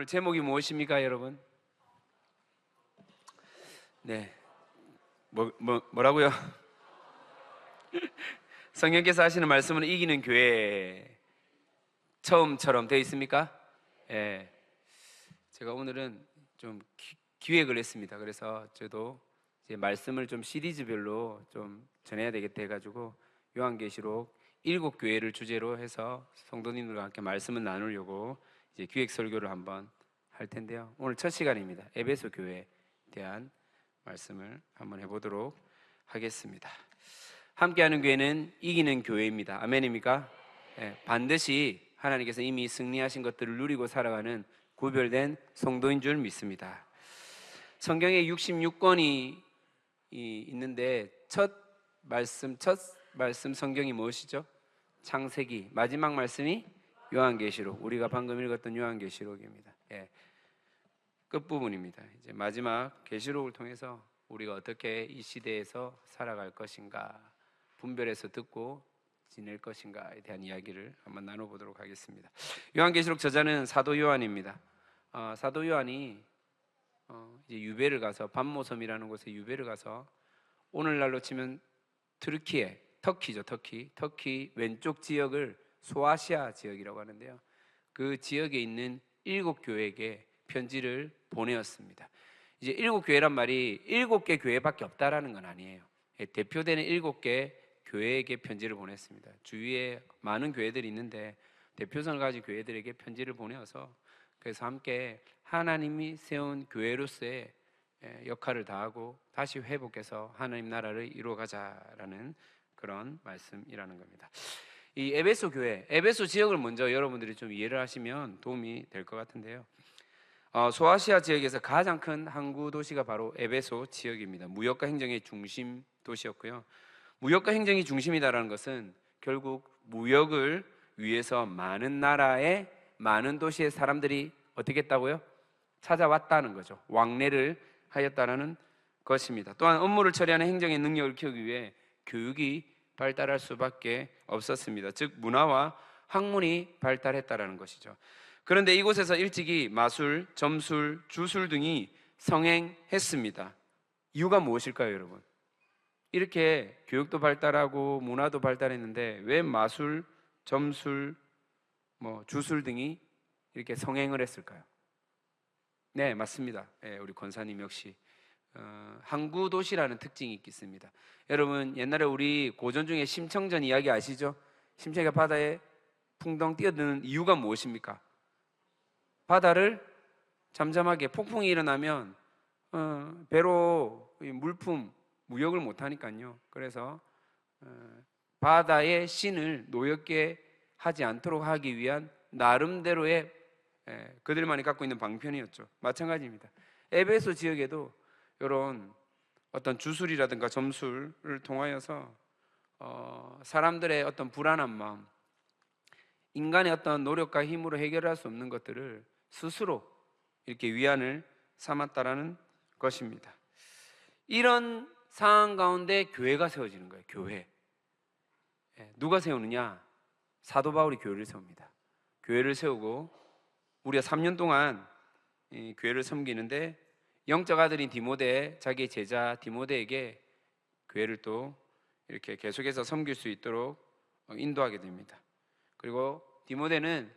오늘 제목이 무엇입니까, 여러분? 네, 뭐라고요? 성령께서 하시는 말씀은 이기는 교회 처음처럼 되어 있습니까? 예. 제가 오늘은 좀 기획을 했습니다. 그래서 저도 이제 말씀을 좀 시리즈별로 좀 전해야 되겠다 해가지고 요한계시록 7교회를 주제로 해서 성도님들과 함께 말씀을 나누려고 이제 기획 설교를 한번 할 텐데요. 오늘 첫 시간입니다. 에베소 교회에 대한 말씀을 한번 해보도록 하겠습니다. 함께하는 교회는 이기는 교회입니다. 아멘입니까? 네, 반드시 하나님께서 이미 승리하신 것들을 누리고 살아가는 구별된 성도인 줄 믿습니다. 성경에 66권이 있는데 첫 말씀 성경이 무엇이죠? 창세기. 마지막 말씀이 요한계시록. 우리가 방금 읽었던 요한계시록입니다. 예, 끝부분입니다. 이제 마지막 계시록을 통해서 우리가 어떻게 이 시대에서 살아갈 것인가, 분별해서 듣고 지낼 것인가에 대한 이야기를 한번 나눠보도록 하겠습니다. 요한계시록 저자는 사도 요한입니다. 사도 요한이 이제 유배를 가서 반모섬이라는 곳에 유배를 가서 오늘날로 치면 터키죠. 터키 왼쪽 지역을 소아시아 지역이라고 하는데요. 그 지역에 있는 7교회에게 편지를 보내었습니다. 이제 7교회란 말이 7개 교회밖에 없다라는 건 아니에요. 대표되는 7개 교회에게 편지를 보냈습니다. 주위에 많은 교회들이 있는데 대표성을 가진 교회들에게 편지를 보내어서 그래서 함께 하나님이 세운 교회로서의 역할을 다하고 다시 회복해서 하나님 나라를 이루어가자라는 그런 말씀이라는 겁니다. 이 에베소 교회, 에베소 지역을 먼저 여러분들이 좀 이해를 하시면 도움이 될 것 같은데요. 소아시아 지역에서 가장 큰 항구 도시가 바로 에베소 지역입니다. 무역과 행정의 중심 도시였고요. 무역과 행정이 중심이다라는 것은 결국 무역을 위해서 많은 나라의 많은 도시의 사람들이 어떻게 했다고요? 찾아왔다는 거죠. 왕래를 하였다는 것입니다. 또한 업무를 처리하는 행정의 능력을 키우기 위해 교육이 발달할 수밖에 없었습니다. 즉 문화와 학문이 발달했다는 것이죠. 그런데 이곳에서 일찍이 마술, 점술, 주술 등이 성행했습니다. 이유가 무엇일까요, 여러분? 이렇게 교육도 발달하고 문화도 발달했는데 왜 마술, 점술, 주술 등이 이렇게 성행을 했을까요? 네, 맞습니다. 우리 권사님 역시 항구 도시라는 특징이 있습니다. 여러분 옛날에 우리 고전 중에 심청전 이야기 아시죠? 심청이가 바다에 풍덩 뛰어드는 이유가 무엇입니까? 바다를 잠잠하게 폭풍이 일어나면 배로 물품 무역을 못하니까요. 그래서 바다의 신을 노엽게 하지 않도록 하기 위한 나름대로의 그들만이 갖고 있는 방편이었죠. 마찬가지입니다. 에베소 지역에도 이런 어떤 주술이라든가 점술을 통하여서 사람들의 어떤 불안한 마음, 인간의 어떤 노력과 힘으로 해결할 수 없는 것들을 스스로 이렇게 위안을 삼았다라는 것입니다. 이런 상황 가운데 교회가 세워지는 거예요. 교회. 누가 세우느냐? 사도 바울이 교회를 세웁니다. 교회를 세우고 우리가 3년 동안 이 교회를 섬기는데 영적 아들인 디모데, 자기의 제자 디모데에게 교회를 또 이렇게 계속해서 섬길 수 있도록 인도하게 됩니다. 그리고 디모데는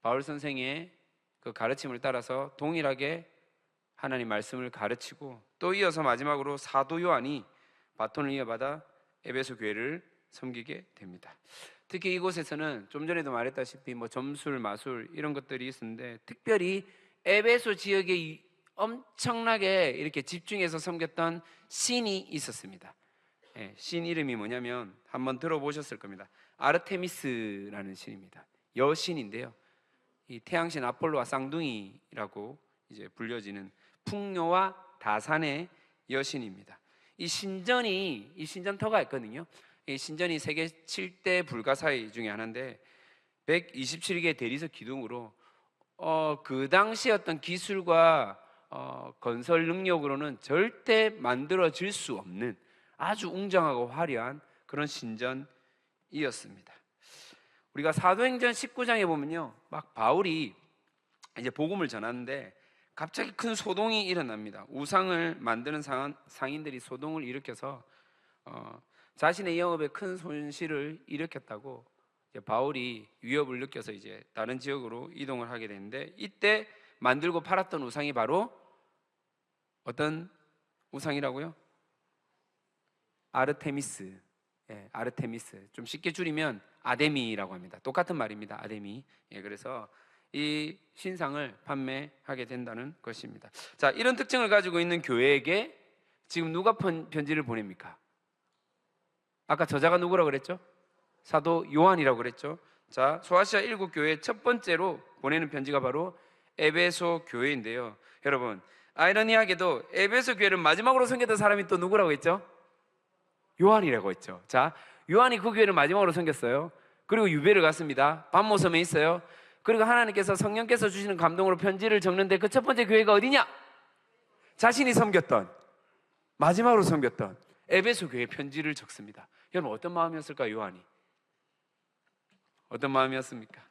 바울 선생의 그 가르침을 따라서 동일하게 하나님 말씀을 가르치고 또 이어서 마지막으로 사도 요한이 바톤을 이어받아 에베소 교회를 섬기게 됩니다. 특히 이곳에서는 좀 전에도 말했다시피 점술, 마술 이런 것들이 있었는데 특별히 에베소 지역에 엄청나게 이렇게 집중해서 섬겼던 신이 있었습니다. 신 이름이 뭐냐면 한번 들어보셨을 겁니다. 아르테미스라는 신입니다. 여신인데요. 이 태양신 아폴로와 쌍둥이라고 이제 불려지는 풍요와 다산의 여신입니다. 이 신전터가 있거든요. 이 신전이 세계 7대 불가사의 중에 하나인데 127개 대리석 기둥으로 그 당시 어떤 기술과 건설 능력으로는 절대 만들어질 수 없는 아주 웅장하고 화려한 그런 신전이었습니다. 우리가 사도행전 19장에 보면요, 막 바울이 이제 복음을 전하는데 갑자기 큰 소동이 일어납니다. 우상을 만드는 상인들이 소동을 일으켜서 자신의 영업에 큰 손실을 일으켰다고 이제 바울이 위협을 느껴서 이제 다른 지역으로 이동을 하게 되는데, 이때 만들고 팔았던 우상이 바로 어떤 우상이라고요? 아르테미스. 예, 아르테미스. 좀 쉽게 줄이면 아데미라고 합니다. 똑같은 말입니다. 아데미. 예, 그래서 이 신상을 판매하게 된다는 것입니다. 자, 이런 특징을 가지고 있는 교회에게 지금 누가 편지를 보냅니까? 아까 저자가 누구라고 그랬죠? 사도 요한이라고 그랬죠? 자, 소아시아 7교회 첫 번째로 보내는 편지가 바로 에베소 교회인데요. 여러분, 아이러니하게도 에베소 교회를 마지막으로 섬겼던 사람이 또 누구라고 했죠? 요한이라고 했죠. 자, 요한이 그 교회를 마지막으로 섬겼어요. 그리고 유배를 갔습니다. 반모섬에 있어요. 그리고 하나님께서 성령께서 주시는 감동으로 편지를 적는데 그 첫 번째 교회가 어디냐? 자신이 섬겼던, 마지막으로 섬겼던 에베소 교회 편지를 적습니다. 여러분, 어떤 마음이었을까요? 요한이 어떤 마음이었습니까?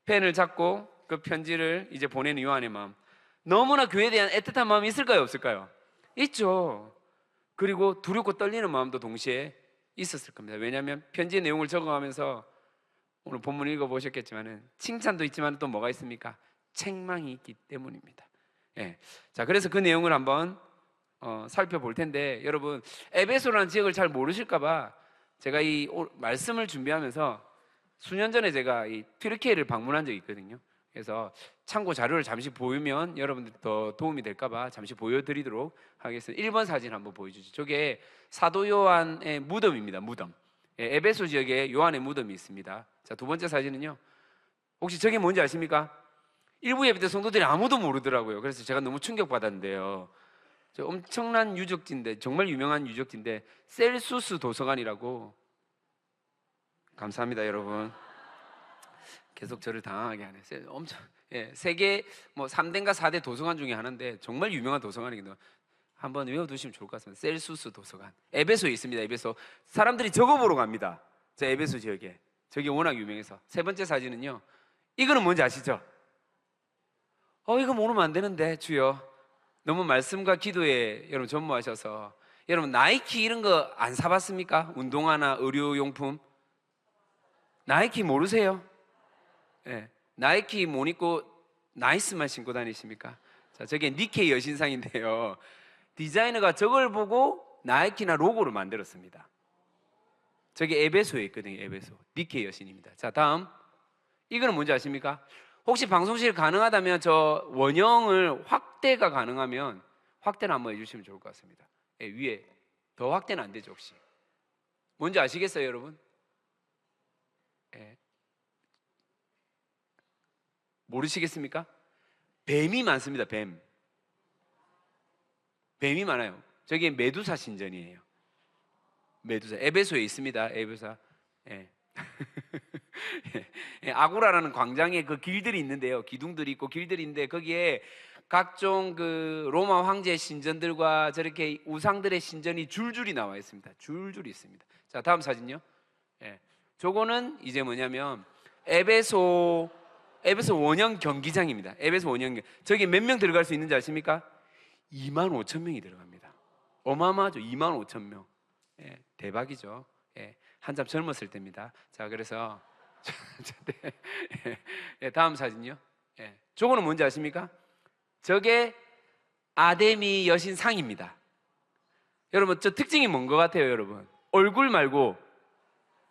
펜을 잡고 그 편지를 이제 보내는 요한의 마음, 너무나 교회에 대한 애틋한 마음이 있을까요? 없을까요? 있죠. 그리고 두렵고 떨리는 마음도 동시에 있었을 겁니다. 왜냐하면 편지의 내용을 적어가면서 오늘 본문 읽어보셨겠지만 칭찬도 있지만 또 뭐가 있습니까? 책망이 있기 때문입니다. 예. 자, 그래서 그 내용을 한번 살펴볼 텐데, 여러분 에베소라는 지역을 잘 모르실까봐 제가 이 말씀을 준비하면서 수년 전에 제가 이 튀르키예를 방문한 적이 있거든요. 그래서 참고 자료를 잠시 보이면 여러분들 더 도움이 될까봐 잠시 보여드리도록 하겠습니다. 1번 사진 한번 보여주죠. 저게 사도 요한의 무덤입니다. 무덤. 예, 에베소 지역에 요한의 무덤이 있습니다. 자, 두 번째 사진은요, 혹시 저게 뭔지 아십니까? 일부 예배 때 성도들이 아무도 모르더라고요. 그래서 제가 너무 충격받았는데요, 저 엄청난 유적지인데, 정말 유명한 유적지인데 셀수스 도서관이라고. 감사합니다, 여러분. 계속 저를 당황하게 하네. 엄청, 예, 세계 뭐 3대인가 4대 도서관 중에 하나인데 정말 유명한 도서관이거든요. 한번 외워두시면 좋을 것 같습니다. 셀수스 도서관. 에베소에 있습니다. 에베소. 사람들이 저거 보러 갑니다. 저 에베소 지역에. 저게 워낙 유명해서. 세 번째 사진은요, 이거는 뭔지 아시죠? 이거 모르면 안 되는데 주여. 너무 말씀과 기도에 여러분 전무하셔서. 여러분 나이키 이런 거 안 사봤습니까? 운동화나 의료용품. 나이키 모르세요? 네, 나이키 못 입고 나이스만 신고 다니십니까? 자, 저게 니케이 여신상인데요, 디자이너가 저걸 보고 나이키나 로고를 만들었습니다. 저게 에베소에 있거든요. 에베소 니케이 여신입니다. 자, 다음 이거는 뭔지 아십니까? 혹시 방송실 가능하다면 저 원형을 확대가 가능하면 확대를 한번 해주시면 좋을 것 같습니다. 예, 위에 더 확대는 안 되죠. 혹시 뭔지 아시겠어요, 여러분? 예. 모르시겠습니까? 뱀이 많습니다. 뱀이 많아요. 저게 메두사 신전이에요. 메두사. 에베소에 있습니다. 에베소. 예. 예. 아고라라는 광장에 그 길들이 있는데요, 기둥들이 있고 길들이 있는데 거기에 각종 그 로마 황제의 신전들과 저렇게 우상들의 신전이 줄줄이 나와 있습니다. 줄줄이 있습니다. 자, 다음 사진요. 예. 저거는 이제 뭐냐면 에베소 원형 경기장입니다. 에베소 원형. 저기 몇 명 들어갈 수 있는지 아십니까? 25,000명이 들어갑니다. 어마어마하죠. 25,000명. 예, 대박이죠. 예, 한참 젊었을 때입니다. 자, 그래서 예, 다음 사진요. 예, 저거는 뭔지 아십니까? 저게 아데미 여신 상입니다. 여러분, 저 특징이 뭔 것 같아요, 여러분? 얼굴 말고,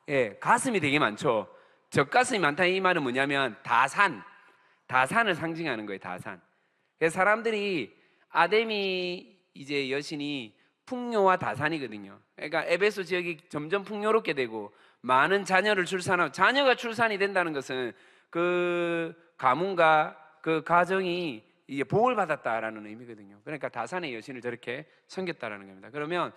예, 가슴이 되게 많죠. 젖가슴이 많다, 이 말은 뭐냐면 다산을 상징하는 거예요. 다산. 그래서 사람들이 아데미 이제 여신이 풍요와 다산이거든요. 그러니까 에베소 지역이 점점 풍요롭게 되고 많은 자녀를 출산하고, 자녀가 출산이 된다는 것은 그 가문과 그 가정이 이게 복을 받았다라는 의미거든요. 그러니까 다산의 여신을 저렇게 섬겼다라는 겁니다. 그러면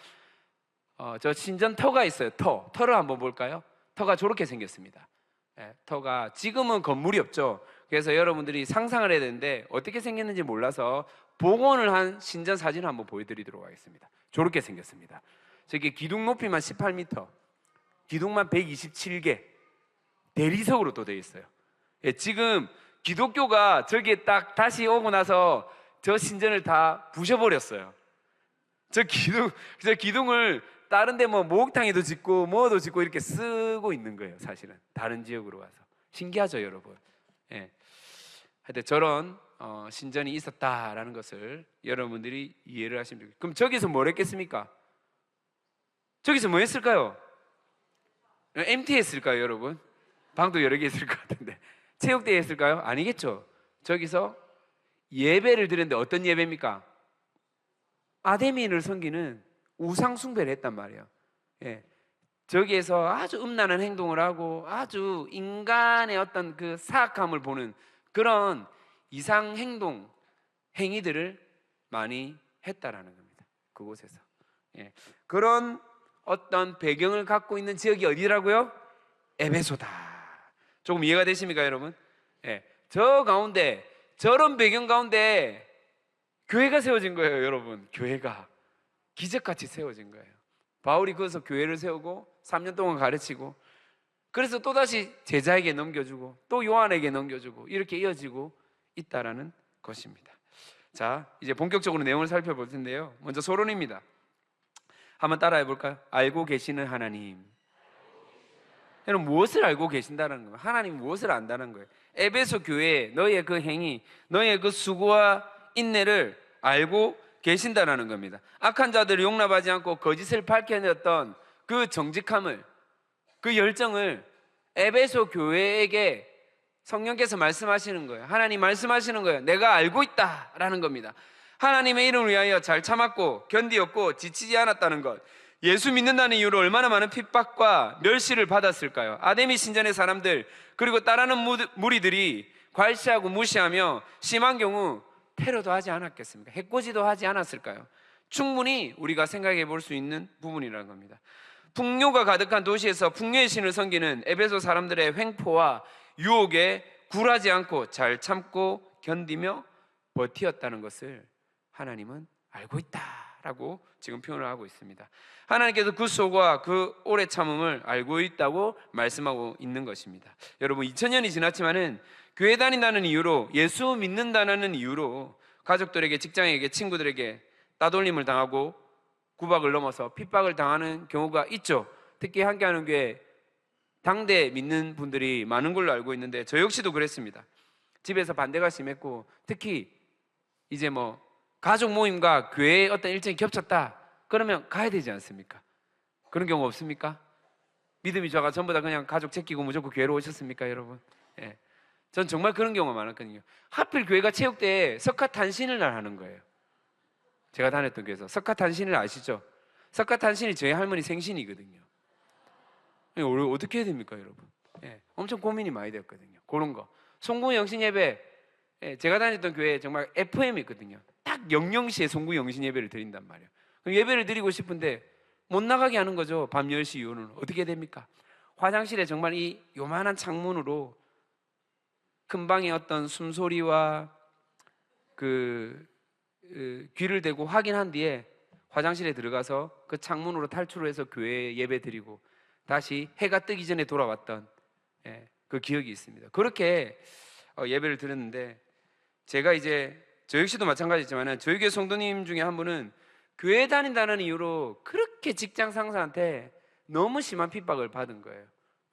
저 신전 터가 있어요. 터를 한번 볼까요? 터가 저렇게 생겼습니다. 예, 터가 지금은 건물이 없죠. 그래서 여러분들이 상상을 해야 되는데 어떻게 생겼는지 몰라서 복원을 한 신전 사진을 한번 보여드리도록 하겠습니다. 저렇게 생겼습니다. 저게 기둥 높이만 18m, 기둥만 127개, 대리석으로 또 되어 있어요. 예, 지금 기독교가 저기에 딱 다시 오고 나서 저 신전을 다 부셔버렸어요. 저 기둥을 다른 데 뭐 목욕탕에도 짓고 뭐도 짓고 이렇게 쓰고 있는 거예요. 사실은 다른 지역으로 가서. 신기하죠, 여러분? 예. 하여튼 저런 신전이 있었다라는 것을 여러분들이 이해를 하시면 되겠습니다. 그럼 저기서 뭘 했겠습니까? 저기서 뭐 했을까요? MT 했을까요, 여러분? 방도 여러 개 있을 것 같은데. 체육대회 했을까요? 아니겠죠. 저기서 예배를 드렸는데 어떤 예배입니까? 아데민을 섬기는 우상 숭배를 했단 말이에요. 예. 저기에서 아주 음란한 행동을 하고 아주 인간의 어떤 그 사악함을 보는 그런 이상 행동, 행위들을 많이 했다라는 겁니다. 그곳에서. 예. 그런 어떤 배경을 갖고 있는 지역이 어디라고요? 에베소다. 조금 이해가 되십니까, 여러분? 예. 저 가운데, 저런 배경 가운데 교회가 세워진 거예요, 여러분. 교회가 기적같이 세워진 거예요. 바울이 거기서 교회를 세우고 3년 동안 가르치고, 그래서 또다시 제자에게 넘겨주고 또 요한에게 넘겨주고 이렇게 이어지고 있다라는 것입니다. 자, 이제 본격적으로 내용을 살펴볼 텐데요. 먼저 서론입니다. 한번 따라해 볼까요? 알고 계시는 하나님. 여러분, 무엇을 알고 계신다는 거예요? 하나님 무엇을 안다는 거예요? 에베소 교회 너희의 그 행위, 너희의 그 수고와 인내를 알고 계신다라는 겁니다. 악한 자들을 용납하지 않고 거짓을 밝혀냈던 그 정직함을, 그 열정을 에베소 교회에게 성령께서 말씀하시는 거예요. 하나님 말씀하시는 거예요. 내가 알고 있다라는 겁니다. 하나님의 이름을 위하여 잘 참았고 견디었고 지치지 않았다는 것, 예수 믿는다는 이유로 얼마나 많은 핍박과 멸시를 받았을까요? 아데미 신전의 사람들 그리고 따르는 무리들이 괄시하고 무시하며 심한 경우 테러도 하지 않았겠습니까? 해코지도 하지 않았을까요? 충분히 우리가 생각해 볼 수 있는 부분이라는 겁니다. 풍요가 가득한 도시에서 풍요의 신을 섬기는 에베소 사람들의 횡포와 유혹에 굴하지 않고 잘 참고 견디며 버티었다는 것을 하나님은 알고 있다라고 지금 표현을 하고 있습니다. 하나님께서 그 수고와 그 오래 참음을 알고 있다고 말씀하고 있는 것입니다. 여러분, 2000년이 지났지만은 교회 다닌다는 이유로, 예수 믿는다는 이유로 가족들에게, 직장에게, 친구들에게 따돌림을 당하고 구박을 넘어서 핍박을 당하는 경우가 있죠. 특히 함께하는 교회 당대 믿는 분들이 많은 걸로 알고 있는데 저 역시도 그랬습니다. 집에서 반대가 심했고, 특히 이제 뭐 가족 모임과 교회의 어떤 일정이 겹쳤다 그러면 가야 되지 않습니까? 그런 경우 없습니까? 믿음이 좋아가 전부 다 그냥 가족 제끼고 무조건 교회로 오셨습니까, 여러분? 예. 전 정말 그런 경우가 많았거든요. 하필 교회가 체육대회 석가탄신일 날 하는 거예요. 제가 다녔던 교회에서 석가탄신일 아시죠? 석가탄신이 저희 할머니 생신이거든요. 어떻게 해야 됩니까, 여러분? 예. 엄청 고민이 많이 되었거든요. 그런 거. 송구 영신 예배, 예. 제가 다녔던 교회 정말 FM이 있거든요. 딱 00시에 송구 영신 예배를 드린단 말이에요. 그럼 예배를 드리고 싶은데 못 나가게 하는 거죠. 밤 10시 이후는. 어떻게 됩니까? 화장실에 정말 이 요만한 창문으로 큰 방의 어떤 숨소리와 귀를 대고 확인한 뒤에 화장실에 들어가서 그 창문으로 탈출을 해서 교회에 예배 드리고 다시 해가 뜨기 전에 돌아왔던, 예, 그 기억이 있습니다. 그렇게 예배를 드렸는데, 제가 이제 저 역시도 마찬가지지만 저희 교회 성도님 중에 한 분은 교회 다닌다는 이유로 그렇게 직장 상사한테 너무 심한 핍박을 받은 거예요.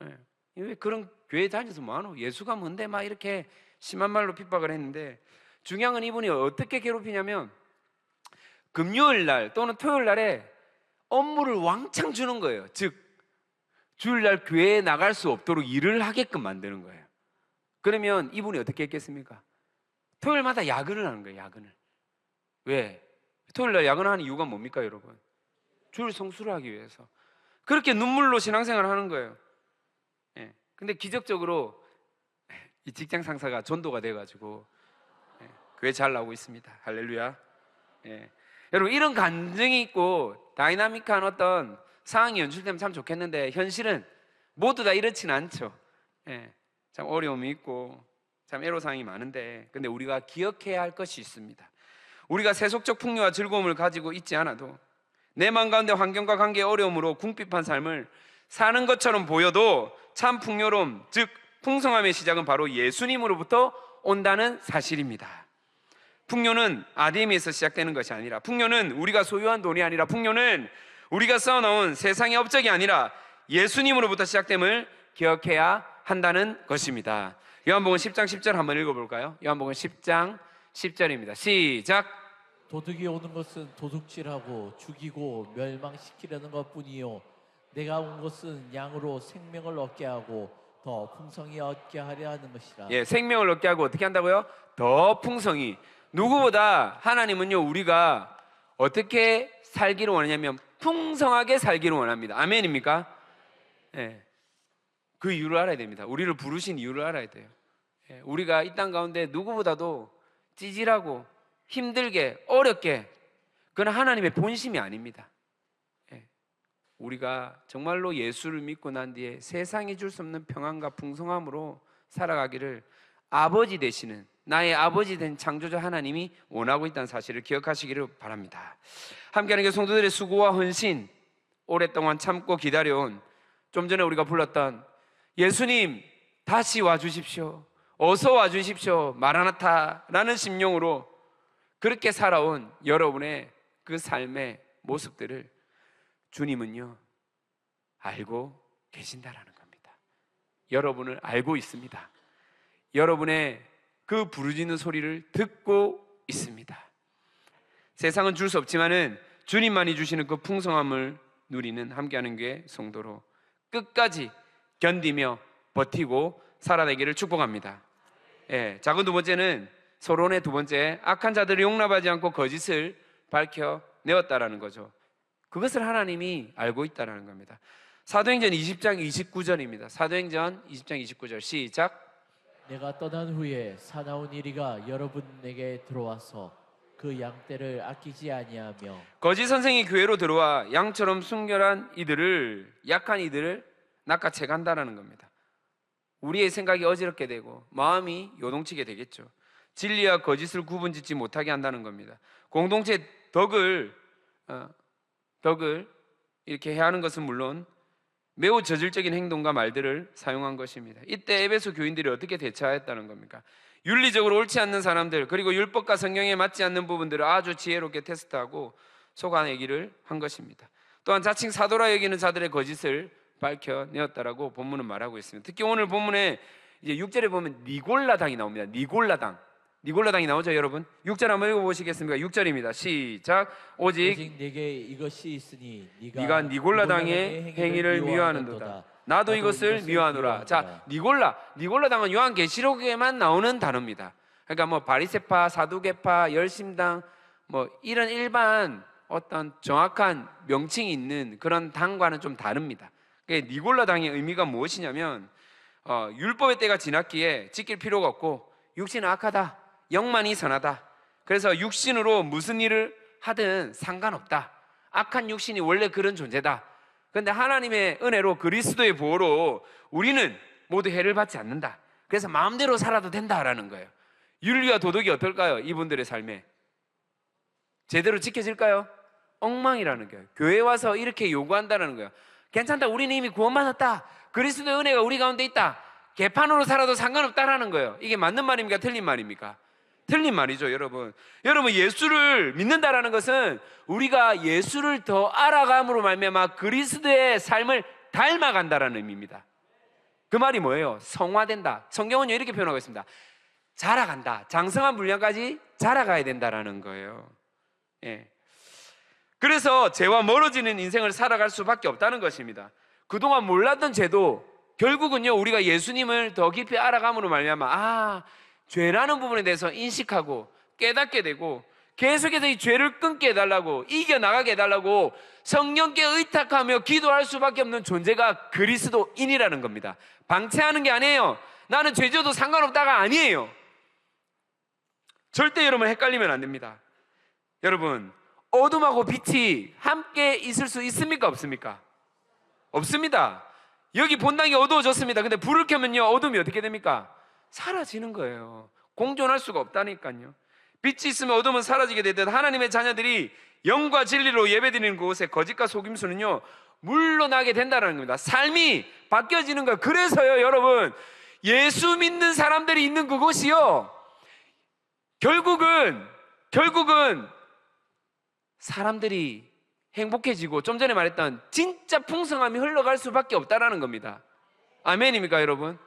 예. 왜 그런 교회 다녀서 뭐하노? 예수가 뭔데? 막 이렇게 심한 말로 핍박을 했는데, 중요한 건 이분이 어떻게 괴롭히냐면 금요일 날 또는 토요일 날에 업무를 왕창 주는 거예요. 즉 주일날 교회에 나갈 수 없도록 일을 하게끔 만드는 거예요. 그러면 이분이 어떻게 했겠습니까? 토요일마다 야근을 하는 거예요. 야근을. 왜? 토요일날 야근하는 이유가 뭡니까, 여러분? 주일 성수를 하기 위해서. 그렇게 눈물로 신앙생활을 하는 거예요. 예. 근데 기적적으로 이 직장 상사가 전도가 돼가지고, 예, 교회 잘 나오고 있습니다. 할렐루야. 예. 여러분, 이런 감정이 있고 다이나믹한 어떤 상황이 연출되면 참 좋겠는데 현실은 모두 다 이렇지는 않죠. 예. 참 어려움이 있고 참 애로사항이 많은데, 근데 우리가 기억해야 할 것이 있습니다. 우리가 세속적 풍요와 즐거움을 가지고 있지 않아도 내 마음 가운데 환경과 관계의 어려움으로 궁핍한 삶을 사는 것처럼 보여도 참 풍요로움, 즉 풍성함의 시작은 바로 예수님으로부터 온다는 사실입니다. 풍요는 아데미에서 시작되는 것이 아니라, 풍요는 우리가 소유한 돈이 아니라, 풍요는 우리가 쌓아놓은 세상의 업적이 아니라 예수님으로부터 시작됨을 기억해야 한다는 것입니다. 요한복음 10장 10절 한번 읽어볼까요? 요한복음 10장 10절입니다. 시작. 도둑이 오는 것은 도둑질하고 죽이고 멸망시키려는 것뿐이요 내가 온 것은 양으로 생명을 얻게 하고 더 풍성히 얻게 하려 하는 것이라. 예, 생명을 얻게 하고 어떻게 한다고요? 더 풍성히. 누구보다 하나님은요, 우리가 어떻게 살기를 원하냐면 풍성하게 살기를 원합니다. 아멘입니까? 예, 그 이유를 알아야 됩니다. 우리를 부르신 이유를 알아야 돼요. 예, 우리가 이 땅 가운데 누구보다도 찌질하고 힘들게 어렵게, 그건 하나님의 본심이 아닙니다. 예, 우리가 정말로 예수를 믿고 난 뒤에 세상이 줄 수 없는 평안과 풍성함으로 살아가기를 아버지 되시는, 나의 아버지 된 창조자 하나님이 원하고 있다는 사실을 기억하시기를 바랍니다. 함께하는 게 성도들의 수고와 헌신, 오랫동안 참고 기다려온, 좀 전에 우리가 불렀던 예수님 다시 와주십시오, 어서 와주십시오, 마라나타라는 심령으로 그렇게 살아온 여러분의 그 삶의 모습들을 주님은요 알고 계신다라는 겁니다. 여러분을 알고 있습니다. 여러분의 그 부르짖는 소리를 듣고 있습니다. 세상은 줄 수 없지만은 주님만이 주시는 그 풍성함을 누리는 함께하는 교회 성도로 끝까지 견디며 버티고 살아내기를 축복합니다. 예, 작은 두 번째는 서론의 두 번째, 악한 자들을 용납하지 않고 거짓을 밝혀내었다라는 거죠. 그것을 하나님이 알고 있다라는 겁니다. 사도행전 20장 29절입니다. 사도행전 20장 29절 시작. 내가 떠난 후에 사나운 이리가 여러분에게 들어와서 그 양떼를 아끼지 아니하며. 거짓 선생이 교회로 들어와 양처럼 순결한 이들을, 약한 이들을 낚아채 간다라는 겁니다. 우리의 생각이 어지럽게 되고 마음이 요동치게 되겠죠. 진리와 거짓을 구분짓지 못하게 한다는 겁니다. 공동체 덕을 이렇게 해야 하는 것은 물론 매우 저질적인 행동과 말들을 사용한 것입니다. 이때 에베소 교인들이 어떻게 대처했다는 겁니까? 윤리적으로 옳지 않는 사람들, 그리고 율법과 성경에 맞지 않는 부분들을 아주 지혜롭게 테스트하고 속아내기를 한 것입니다. 또한 자칭 사도라 여기는 자들의 거짓을 밝혀내었다라고 본문은 말하고 있습니다. 특히 오늘 본문에 이제 6절에 보면 니골라당이 나옵니다. 니골라당이 나오죠, 여러분? 6절 한번 읽어보시겠습니까? 6절입니다. 시작. 오직 내게 이것이 있으니 네가 니골라당의 행위를 미워하는도다. 나도 이것을 미워하노라. 자, 니골라당은 요한계시록에만 나오는 단어입니다. 그러니까 뭐 바리새파, 사두개파, 열심당 뭐 이런 일반 어떤 정확한 명칭이 있는 그런 당과는 좀 다릅니다. 그러니까 니골라당의 의미가 무엇이냐면 율법의 때가 지났기에 지킬 필요가 없고 육신은 악하다, 영만이 선하다. 그래서 육신으로 무슨 일을 하든 상관없다. 악한 육신이 원래 그런 존재다. 그런데 하나님의 은혜로 그리스도의 보호로 우리는 모두 해를 받지 않는다. 그래서 마음대로 살아도 된다라는 거예요. 윤리와 도덕이 어떨까요? 이분들의 삶에 제대로 지켜질까요? 엉망이라는 거예요. 교회 와서 이렇게 요구한다는 거예요. 괜찮다, 우리는 이미 구원받았다, 그리스도의 은혜가 우리 가운데 있다, 개판으로 살아도 상관없다라는 거예요. 이게 맞는 말입니까? 틀린 말입니까? 틀린 말이죠, 여러분. 여러분, 예수를 믿는다라는 것은 우리가 예수를 더 알아감으로 말미암아 그리스도의 삶을 닮아간다라는 의미입니다. 그 말이 뭐예요? 성화된다. 성경은요 이렇게 표현하고 있습니다. 자라간다. 장성한 분량까지 자라가야 된다라는 거예요. 예. 그래서 죄와 멀어지는 인생을 살아갈 수밖에 없다는 것입니다. 그동안 몰랐던 죄도 결국은요 우리가 예수님을 더 깊이 알아감으로 말미암아 죄라는 부분에 대해서 인식하고 깨닫게 되고 계속해서 이 죄를 끊게 해달라고, 이겨나가게 해달라고 성령께 의탁하며 기도할 수밖에 없는 존재가 그리스도인이라는 겁니다. 방치하는 게 아니에요. 나는 죄져도 상관없다가 아니에요. 절대 여러분 헷갈리면 안 됩니다. 여러분, 어둠하고 빛이 함께 있을 수 있습니까? 없습니까? 없습니다. 여기 본당이 어두워졌습니다. 근데 불을 켜면요 어둠이 어떻게 됩니까? 사라지는 거예요. 공존할 수가 없다니까요. 빛이 있으면 어둠은 사라지게 되듯 하나님의 자녀들이 영과 진리로 예배드리는 그곳에 거짓과 속임수는요 물러나게 된다는 겁니다. 삶이 바뀌어지는 거예요. 그래서요 여러분, 예수 믿는 사람들이 있는 그곳이요 결국은 사람들이 행복해지고 좀 전에 말했던 진짜 풍성함이 흘러갈 수밖에 없다라는 겁니다. 아멘입니까, 여러분?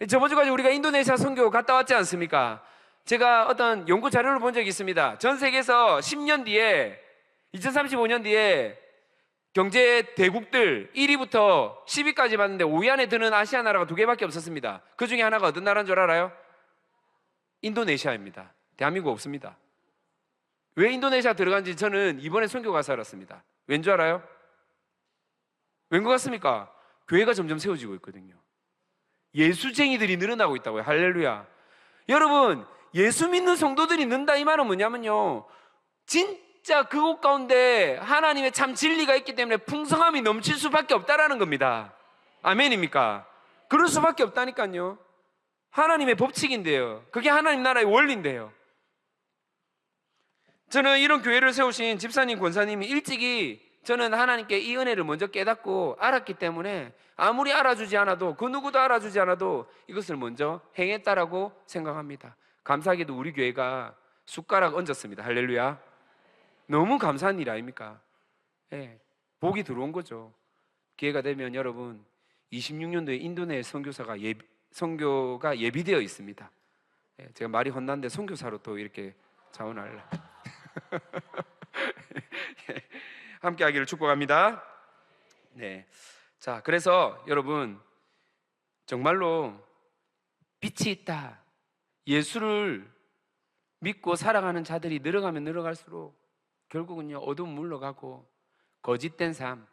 저번 주까지 우리가 인도네시아 선교 갔다 왔지 않습니까? 제가 어떤 연구 자료를 본 적이 있습니다. 전 세계에서 10년 뒤에 2035년 뒤에 경제 대국들 1위부터 10위까지 봤는데 5위 안에 드는 아시아 나라가 2개밖에 없었습니다. 그 중에 하나가 어떤 나라인 줄 알아요? 인도네시아입니다. 대한민국 없습니다. 왜 인도네시아 들어간지 저는 이번에 선교 가서 알았습니다. 왠 줄 알아요? 왠 것 같습니까? 교회가 점점 세워지고 있거든요. 예수쟁이들이 늘어나고 있다고요. 할렐루야. 여러분, 예수 믿는 성도들이 는다 이 말은 뭐냐면요, 진짜 그곳 가운데 하나님의 참 진리가 있기 때문에 풍성함이 넘칠 수밖에 없다라는 겁니다. 아멘입니까? 그럴 수밖에 없다니까요. 하나님의 법칙인데요. 그게 하나님 나라의 원리인데요. 저는 이런 교회를 세우신 집사님, 권사님이 일찍이 저는 하나님께 이 은혜를 먼저 깨닫고 알았기 때문에 아무리 알아주지 않아도, 그 누구도 알아주지 않아도 이것을 먼저 행했다라고 생각합니다. 감사하게도 우리 교회가 숟가락 얹었습니다. 할렐루야. 너무 감사한 일 아닙니까? 예, 복이 들어온 거죠. 기회가 되면 여러분, 26년도에 인도네시아 선교가 예비되어 있습니다. 예, 제가 말이 헛난데 선교사로 또 이렇게 자원할래. 함께 하기를 축복합니다. 네. 자, 그래서 여러분, 정말로 빛이 있다. 예수를 믿고 살아가는 자들이 늘어가면 늘어갈수록 결국은요, 어두움 물러가고 거짓된 삶,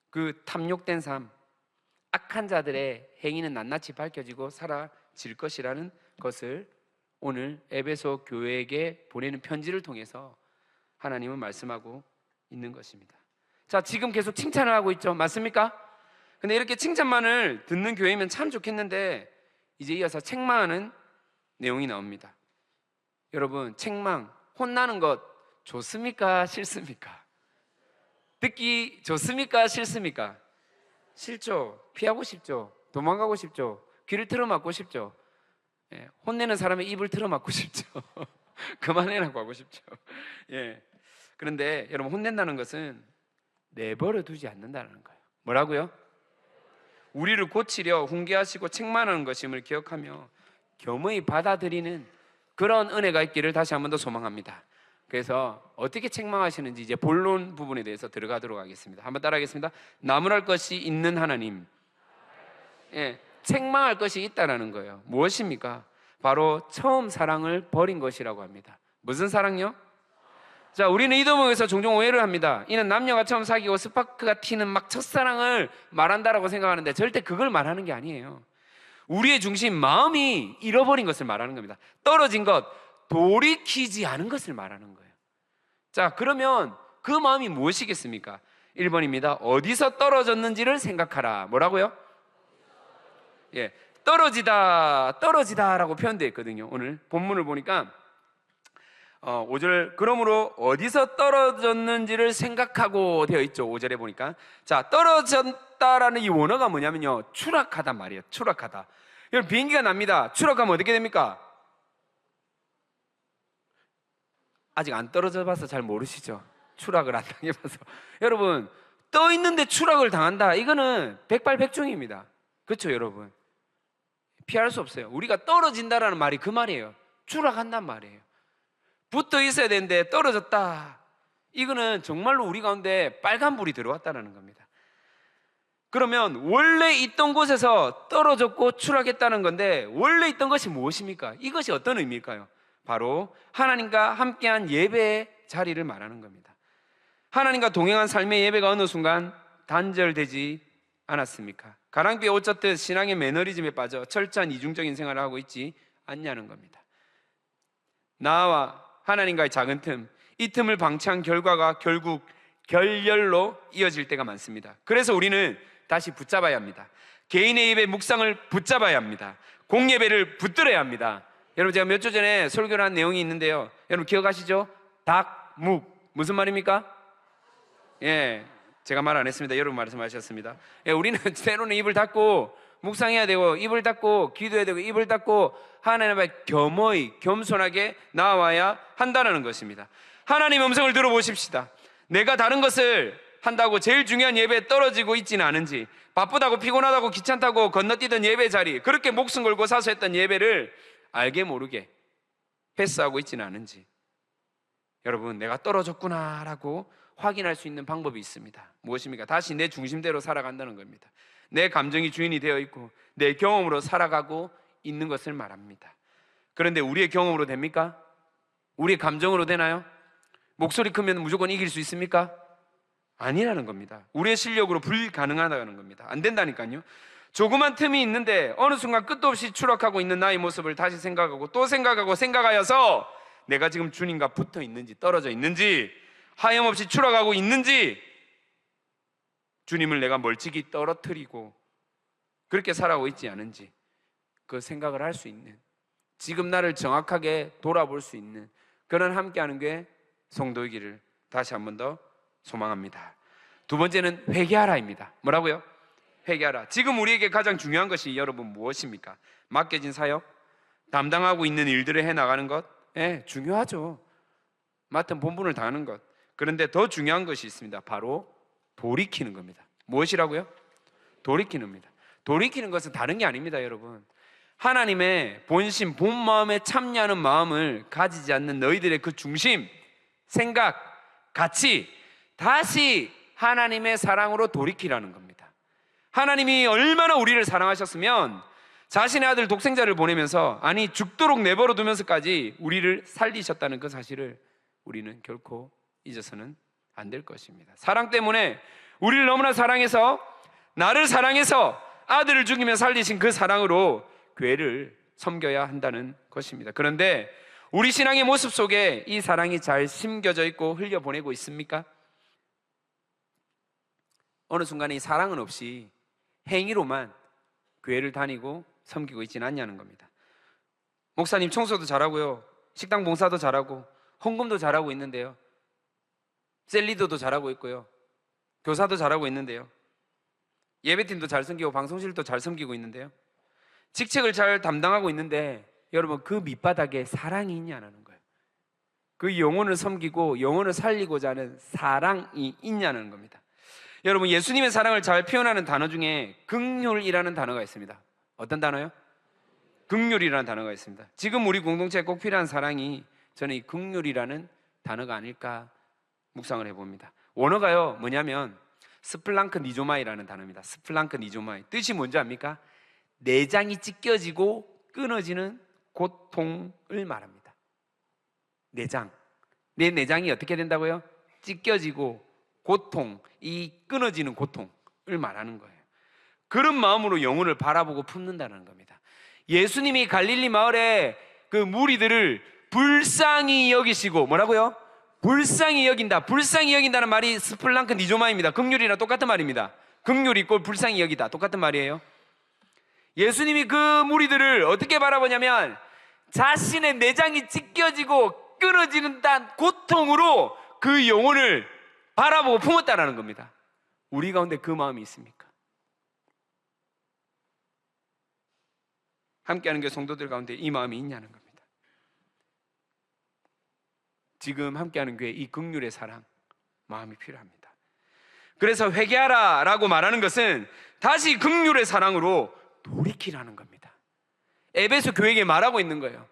그 탐욕된 삶, 악한 자들의 행위는 낱낱이 밝혀지고 사라질 것이라는 것을 오늘 에베소 교회에게 보내는 편지를 통해서 하나님은 말씀하고 있는 것입니다. 자, 지금 계속 칭찬을 하고 있죠. 맞습니까? 근데 이렇게 칭찬만을 듣는 교회면 참 좋겠는데 이제 이어서 책망하는 내용이 나옵니다. 여러분, 책망, 혼나는 것 좋습니까? 싫습니까? 듣기 좋습니까? 싫습니까? 싫죠. 피하고 싶죠. 도망가고 싶죠. 귀를 틀어막고 싶죠. 예, 혼내는 사람의 입을 틀어막고 싶죠. 그만해라고 하고 싶죠. 예. 그런데 여러분, 혼낸다는 것은 내버려 두지 않는다는 거예요. 뭐라고요? 우리를 고치려 훈계하시고 책망하는 것임을 기억하며 겸허히 받아들이는 그런 은혜가 있기를 다시 한 번 더 소망합니다. 그래서 어떻게 책망하시는지 이제 본론 부분에 대해서 들어가도록 하겠습니다. 한번 따라하겠습니다. 나무랄 것이 있는 하나님. 예, 책망할 것이 있다라는 거예요. 무엇입니까? 바로 처음 사랑을 버린 것이라고 합니다. 무슨 사랑요? 자, 우리는 이 대목에서 종종 오해를 합니다. 이는 남녀가 처음 사귀고 스파크가 튀는 막 첫사랑을 말한다라고 생각하는데 절대 그걸 말하는 게 아니에요. 우리의 중심, 마음이 잃어버린 것을 말하는 겁니다. 떨어진 것, 돌이키지 않은 것을 말하는 거예요. 자, 그러면 그 마음이 무엇이겠습니까? 1번입니다. 어디서 떨어졌는지를 생각하라. 뭐라고요? 예, 떨어지다라고 표현되어 있거든요. 오늘 본문을 보니까 5절, 그러므로 어디서 떨어졌는지를 생각하고 되어 있죠. 5절에 보니까. 자, 떨어졌다라는 이 원어가 뭐냐면요, 추락하단 말이에요. 추락하다. 여러분, 비행기가 납니다. 추락하면 어떻게 됩니까? 아직 안 떨어져 봐서 잘 모르시죠? 추락을 안 당해봐서. 여러분, 떠 있는데 추락을 당한다, 이거는 백발백중입니다. 그렇죠, 여러분? 피할 수 없어요. 우리가 떨어진다라는 말이 그 말이에요. 추락한단 말이에요. 붙어 있어야 되는데 떨어졌다, 이거는 정말로 우리 가운데 빨간불이 들어왔다는 겁니다. 그러면 원래 있던 곳에서 떨어졌고 추락했다는 건데, 원래 있던 것이 무엇입니까? 이것이 어떤 의미일까요? 바로 하나님과 함께한 예배의 자리를 말하는 겁니다. 하나님과 동행한 삶의 예배가 어느 순간 단절되지 않았습니까? 가랑비에 옷 젖듯 신앙의 매너리즘에 빠져 철저한 이중적인 생활을 하고 있지 않냐는 겁니다. 나와 하나님과의 작은 틈, 이 틈을 방치한 결과가 결국 결렬로 이어질 때가 많습니다. 그래서 우리는 다시 붙잡아야 합니다. 개인의 예배 묵상을 붙잡아야 합니다. 공예배를 붙들어야 합니다. 여러분, 제가 몇 주 전에 설교를 한 내용이 있는데요, 여러분 기억하시죠? 닭묵, 무슨 말입니까? 예, 제가 말 안 했습니다. 여러분 말씀하셨습니다. 예, 우리는 때로는 입을 닫고 묵상해야 되고 입을 닫고 기도해야 되고 입을 닫고 하나님 앞에 겸허히 겸손하게 나와야 한다는 것입니다. 하나님의 음성을 들어보십시다. 내가 다른 것을 한다고 제일 중요한 예배에 떨어지고 있지는 않은지, 바쁘다고 피곤하다고 귀찮다고 건너뛰던 예배 자리, 그렇게 목숨 걸고 사수했던 예배를 알게 모르게 패스하고 있지는 않은지, 여러분, 내가 떨어졌구나라고 확인할 수 있는 방법이 있습니다. 무엇입니까? 다시 내 중심대로 살아간다는 겁니다. 내 감정이 주인이 되어 있고 내 경험으로 살아가고 있는 것을 말합니다. 그런데 우리의 경험으로 됩니까? 우리의 감정으로 되나요? 목소리 크면 무조건 이길 수 있습니까? 아니라는 겁니다. 우리의 실력으로 불가능하다는 겁니다. 안 된다니까요. 조그만 틈이 있는데 어느 순간 끝도 없이 추락하고 있는 나의 모습을 다시 생각하고 또 생각하고 생각하여서 내가 지금 주님과 붙어 있는지 떨어져 있는지, 하염없이 추락하고 있는지, 주님을 내가 멀찍이 떨어뜨리고 그렇게 살아오고 있지 않은지 그 생각을 할 수 있는, 지금 나를 정확하게 돌아볼 수 있는 그런 함께하는 게 성도이기를 다시 한 번 더 소망합니다. 두 번째는 회개하라입니다. 뭐라고요? 회개하라. 지금 우리에게 가장 중요한 것이 여러분 무엇입니까? 맡겨진 사역, 담당하고 있는 일들을 해나가는 것, 중요하죠. 맡은 본분을 다하는 것. 그런데 더 중요한 것이 있습니다. 바로 돌이키는 겁니다. 무엇이라고요? 돌이키는 겁니다. 돌이키는 것은 다른 게 아닙니다, 여러분. 하나님의 본심, 본 마음에 참여하는 마음을 가지지 않는 너희들의 그 중심, 생각, 가치, 다시 하나님의 사랑으로 돌이키라는 겁니다. 하나님이 얼마나 우리를 사랑하셨으면 자신의 아들 독생자를 보내면서, 아니 죽도록 내버려 두면서까지 우리를 살리셨다는 그 사실을 우리는 결코 잊어서는 안 될 것입니다. 사랑 때문에, 우리를 너무나 사랑해서, 나를 사랑해서 아들을 죽이며 살리신 그 사랑으로 교회를 섬겨야 한다는 것입니다. 그런데 우리 신앙의 모습 속에 이 사랑이 잘 심겨져 있고 흘려보내고 있습니까? 어느 순간에 이 사랑은 없이 행위로만 교회를 다니고 섬기고 있지는 않냐는 겁니다. 목사님 청소도 잘하고요, 식당 봉사도 잘하고 헌금도 잘하고 있는데요, 셀리더도 잘하고 있고요, 교사도 잘하고 있는데요, 예배팀도 잘 섬기고 방송실도 잘 섬기고 있는데요, 직책을 잘 담당하고 있는데 여러분 그 밑바닥에 사랑이 있냐는 거예요. 그 영혼을 섬기고 영혼을 살리고자 하는 사랑이 있냐는 겁니다. 여러분, 예수님의 사랑을 잘 표현하는 단어 중에 긍휼이라는 단어가 있습니다. 어떤 단어요? 긍휼이라는 단어가 있습니다. 지금 우리 공동체에 꼭 필요한 사랑이 저는 이 긍휼이라는 단어가 아닐까 묵상을 해봅니다. 원어가요 뭐냐면 스플랑크 니조마이라는 단어입니다. 스플랑크 니조마이, 뜻이 뭔지 압니까? 내장이 찢겨지고 끊어지는 고통을 말합니다. 내장, 내 내장이 어떻게 된다고요? 찢겨지고 고통, 이 끊어지는 고통을 말하는 거예요. 그런 마음으로 영혼을 바라보고 품는다는 겁니다. 예수님이 갈릴리 마을에 그 무리들을 불쌍히 여기시고, 뭐라고요? 불쌍히 여긴다. 불쌍히 여긴다는 말이 스플랑크 니조마입니다. 긍휼이랑 똑같은 말입니다. 긍휼이 있고 불쌍히 여기다, 똑같은 말이에요. 예수님이 그 무리들을 어떻게 바라보냐면 자신의 내장이 찢겨지고 끊어지는 고통으로 그 영혼을 바라보고 품었다라는 겁니다. 우리 가운데 그 마음이 있습니까? 함께하는 교회 성도들 가운데 이 마음이 있냐는 겁니다. 지금 함께하는 교회 이 긍휼의 사랑, 마음이 필요합니다. 그래서 회개하라 라고 말하는 것은 다시 긍휼의 사랑으로 돌이키라는 겁니다. 에베소 교회에게 말하고 있는 거예요.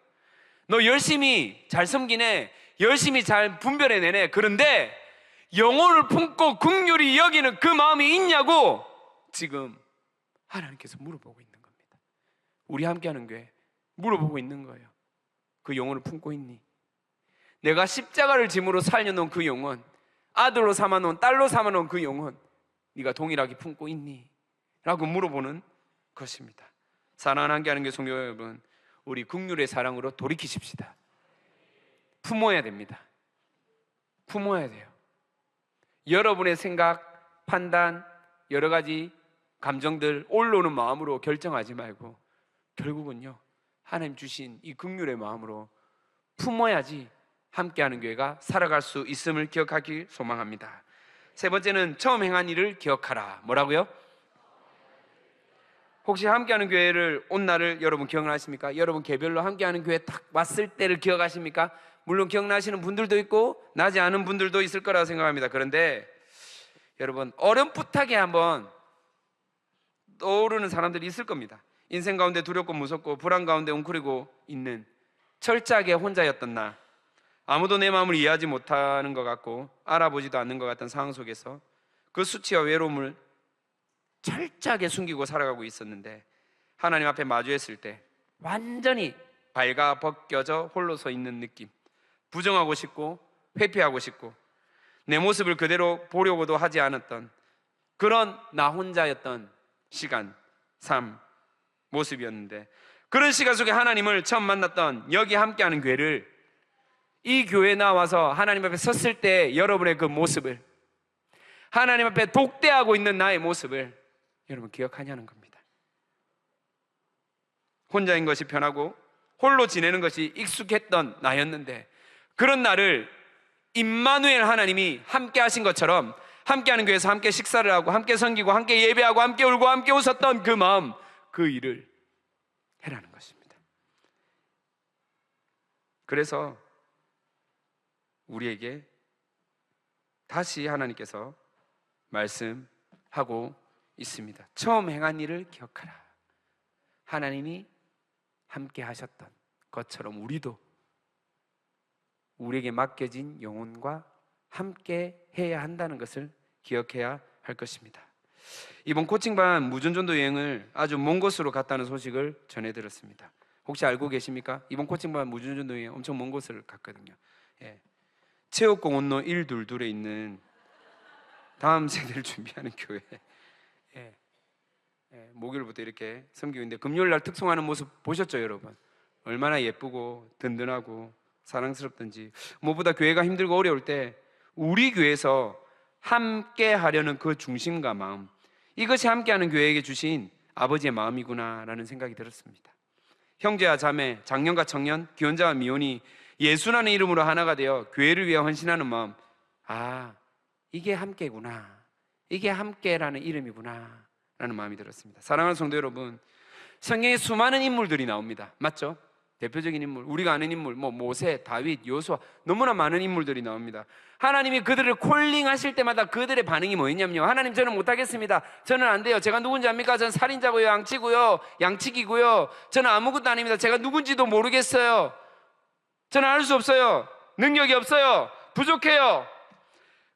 너 열심히 잘 섬기네, 열심히 잘 분별해내네. 그런데 영혼을 품고 긍휼히 여기는 그 마음이 있냐고 지금 하나님께서 물어보고 있는 겁니다. 우리 함께하는 교회 물어보고 있는 거예요. 그 영혼을 품고 있니? 내가 십자가를 짐으로 살려놓은 그 영혼, 아들로 삼아놓은, 딸로 삼아놓은 그 영혼, 네가 동일하게 품고 있니? 라고 물어보는 것입니다. 사랑하는 함께하는 교회 성도 여러분, 우리 긍휼의 사랑으로 돌이키십시다. 품어야 됩니다. 품어야 돼요. 여러분의 생각, 판단, 여러 가지 감정들, 올라오는 마음으로 결정하지 말고 결국은요, 하나님 주신 이 긍휼의 마음으로 품어야지 함께하는 교회가 살아갈 수 있음을 기억하기 소망합니다. 세 번째는 처음 행한 일을 기억하라. 뭐라고요? 혹시 함께하는 교회를 온 날을 여러분 기억나십니까? 여러분 개별로 함께하는 교회 딱 왔을 때를 기억하십니까? 물론 기억나시는 분들도 있고 나지 않은 분들도 있을 거라고 생각합니다. 그런데 여러분 어렴풋하게 한번 떠오르는 사람들이 있을 겁니다. 인생 가운데 두렵고 무섭고 불안 가운데 웅크리고 있는 철저하게 혼자였던 나, 아무도 내 마음을 이해하지 못하는 것 같고 알아보지도 않는 것 같은 상황 속에서 그 수치와 외로움을 철저하게 숨기고 살아가고 있었는데 하나님 앞에 마주했을 때 완전히 발가 벗겨져 홀로 서 있는 느낌, 부정하고 싶고 회피하고 싶고 내 모습을 그대로 보려고도 하지 않았던 그런 나 혼자였던 시간, 삶, 모습이었는데, 그런 시간 속에 하나님을 처음 만났던 여기 함께하는 교회를, 이 교회에 나와서 하나님 앞에 섰을 때 여러분의 그 모습을, 하나님 앞에 독대하고 있는 나의 모습을 여러분 기억하냐는 겁니다. 혼자인 것이 편하고 홀로 지내는 것이 익숙했던 나였는데, 그런 나를 임마누엘 하나님이 함께 하신 것처럼 함께하는 교회에서 함께 식사를 하고 함께 섬기고 함께 예배하고 함께 울고 함께 웃었던 그 마음, 그 일을 해라는 것입니다. 그래서 우리에게 다시 하나님께서 말씀하고 있습니다. 처음 행한 일을 기억하라. 하나님이 함께 하셨던 것처럼 우리도 우리에게 맡겨진 영혼과 함께 해야 한다는 것을 기억해야 할 것입니다. 이번 코칭반 무전전도 여행을 아주 먼 곳으로 갔다는 소식을 전해 들었습니다. 혹시 알고 계십니까? 이번 코칭반 무전전도 여행 엄청 먼 곳을 갔거든요. 예. 체육공원로 122에 있는 다음 세대를 준비하는 교회. 예. 예. 목요일부터 이렇게 섬기고 있는데 금요일 날 특송하는 모습 보셨죠, 여러분? 얼마나 예쁘고 든든하고 사랑스럽던지. 무엇보다 교회가 힘들고 어려울 때 우리 교회에서 함께 하려는 그 중심과 마음, 이것이 함께하는 교회에게 주신 아버지의 마음이구나라는 생각이 들었습니다. 형제와 자매, 장년과 청년, 기혼자와 미혼이 예수라는 이름으로 하나가 되어 교회를 위해 헌신하는 마음, 아, 이게 함께구나, 이게 함께라는 이름이구나 라는 마음이 들었습니다. 사랑하는 성도 여러분, 성경에 수많은 인물들이 나옵니다. 맞죠? 대표적인 인물, 우리가 아는 인물, 모세, 다윗, 요수아, 너무나 많은 인물들이 나옵니다. 하나님이 그들을 콜링하실 때마다 그들의 반응이 뭐였냐면요, 하나님 저는 못하겠습니다, 저는 안 돼요, 제가 누군지 압니까? 저는 살인자고요, 양치기고요, 저는 아무것도 아닙니다, 제가 누군지도 모르겠어요, 저는 알 수 없어요, 능력이 없어요, 부족해요.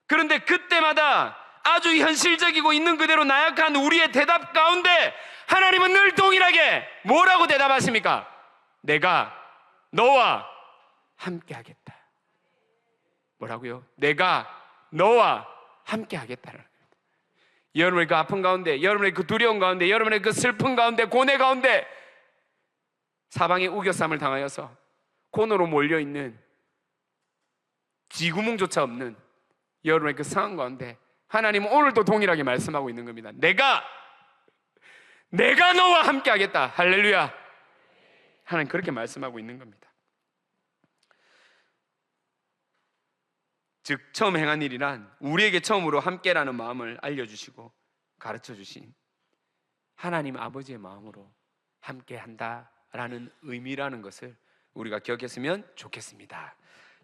그런데 그때마다 아주 현실적이고 있는 그대로 나약한 우리의 대답 가운데 하나님은 늘 동일하게 뭐라고 대답하십니까? 내가 너와 함께 하겠다. 뭐라고요? 내가 너와 함께 하겠다는 겁니다. 여러분의 그 아픔 가운데, 여러분의 그 두려움 가운데, 여러분의 그 슬픔 가운데, 고뇌 가운데 사방에 우겨쌈을 당하여서 코너로 몰려있는 쥐구멍조차 없는 여러분의 그 상황 가운데 하나님은 오늘도 동일하게 말씀하고 있는 겁니다. 내가 너와 함께 하겠다. 할렐루야. 하나님 그렇게 말씀하고 있는 겁니다. 즉 처음 행한 일이란 우리에게 처음으로 함께라는 마음을 알려주시고 가르쳐주신 하나님 아버지의 마음으로 함께한다라는 의미라는 것을 우리가 기억했으면 좋겠습니다.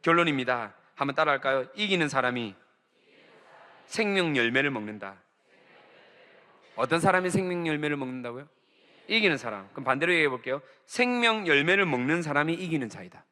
결론입니다. 한번 따라할까요? 이기는 사람이 생명 열매를 먹는다. 어떤 사람이 생명 열매를 먹는다고요? 이기는 사람. 그럼 반대로 얘기해 볼게요. 생명 열매를 먹는 사람이 이기는 자이다.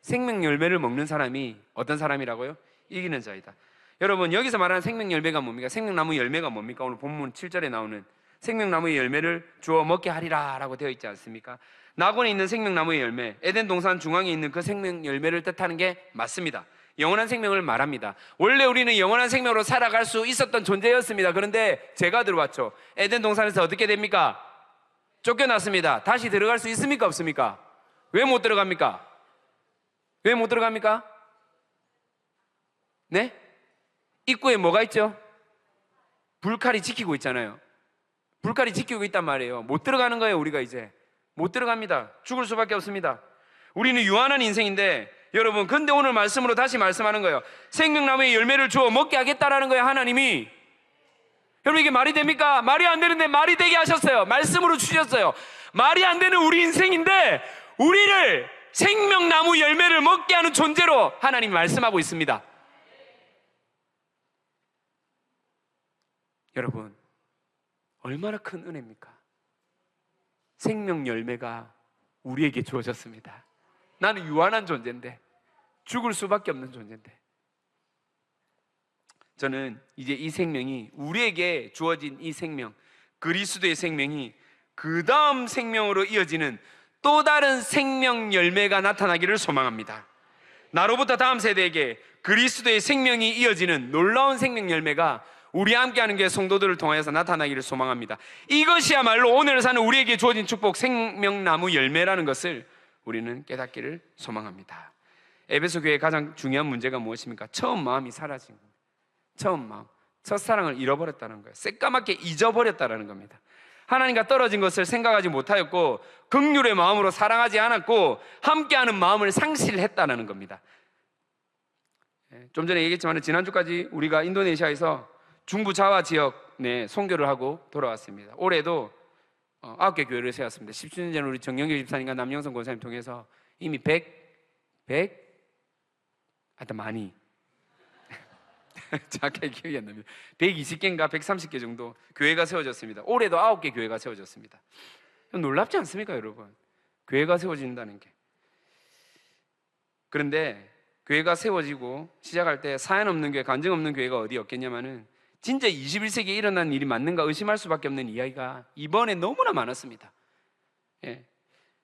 생명 열매를 먹는 사람이 어떤 사람이라고요? 이기는 자이다. 여러분 여기서 말하는 생명 열매가 뭡니까? 생명나무 열매가 뭡니까? 오늘 본문 7절에 나오는 생명나무의 열매를 주어 먹게 하리라 라고 되어 있지 않습니까? 낙원에 있는 생명나무의 열매, 에덴 동산 중앙에 있는 그 생명 열매를 뜻하는 게 맞습니다. 영원한 생명을 말합니다. 원래 우리는 영원한 생명으로 살아갈 수 있었던 존재였습니다. 그런데 죄가 들어왔죠. 에덴 동산에서 어떻게 됩니까? 쫓겨났습니다. 다시 들어갈 수 있습니까? 없습니까? 왜 못 들어갑니까? 왜 못 들어갑니까? 네? 입구에 뭐가 있죠? 불칼이 지키고 있잖아요. 불칼이 지키고 있단 말이에요. 못 들어가는 거예요. 우리가 이제 못 들어갑니다. 죽을 수밖에 없습니다. 우리는 유한한 인생인데 여러분, 근데 오늘 말씀으로 다시 말씀하는 거예요. 생명나무의 열매를 주어 먹게 하겠다라는 거예요. 하나님이 여러분, 이게 말이 됩니까? 말이 안 되는데 말이 되게 하셨어요. 말씀으로 주셨어요. 말이 안 되는 우리 인생인데 우리를 생명나무 열매를 먹게 하는 존재로 하나님이 말씀하고 있습니다. 여러분, 얼마나 큰 은혜입니까? 생명 열매가 우리에게 주어졌습니다. 나는 유한한 존재인데, 죽을 수밖에 없는 존재인데, 저는 이제 이 생명이, 우리에게 주어진 이 생명, 그리스도의 생명이 그 다음 생명으로 이어지는 또 다른 생명 열매가 나타나기를 소망합니다. 나로부터 다음 세대에게 그리스도의 생명이 이어지는 놀라운 생명 열매가 우리와 함께하는 교회 성도들을 통하여서 나타나기를 소망합니다. 이것이야말로 오늘 사는 우리에게 주어진 축복, 생명나무 열매라는 것을 우리는 깨닫기를 소망합니다. 에베소 교회의 가장 중요한 문제가 무엇입니까? 처음 마음이 사라진 겁니다. 처음 마음, 첫사랑을 잃어버렸다는 거예요. 새까맣게 잊어버렸다는 겁니다. 하나님과 떨어진 것을 생각하지 못하였고 긍휼의 마음으로 사랑하지 않았고 함께하는 마음을 상실했다는 겁니다. 좀 전에 얘기했지만 지난주까지 우리가 인도네시아에서 중부 자와 지역 내 선교를 하고 돌아왔습니다. 올해도 9개 교회를 세웠습니다. 17년 전에 우리 정영규 집사님과 남영선 권사님 통해서 이미 100 많이 정확하게 기억이 안 납니다. 120개인가 130개 정도 교회가 세워졌습니다. 올해도 9개 교회가 세워졌습니다. 놀랍지 않습니까, 여러분? 교회가 세워진다는 게. 그런데 교회가 세워지고 시작할 때 사연 없는 교회, 간증 없는 교회가 어디였겠냐면은 진짜 21세기에 일어난 일이 맞는가 의심할 수밖에 없는 이야기가 이번에 너무나 많았습니다.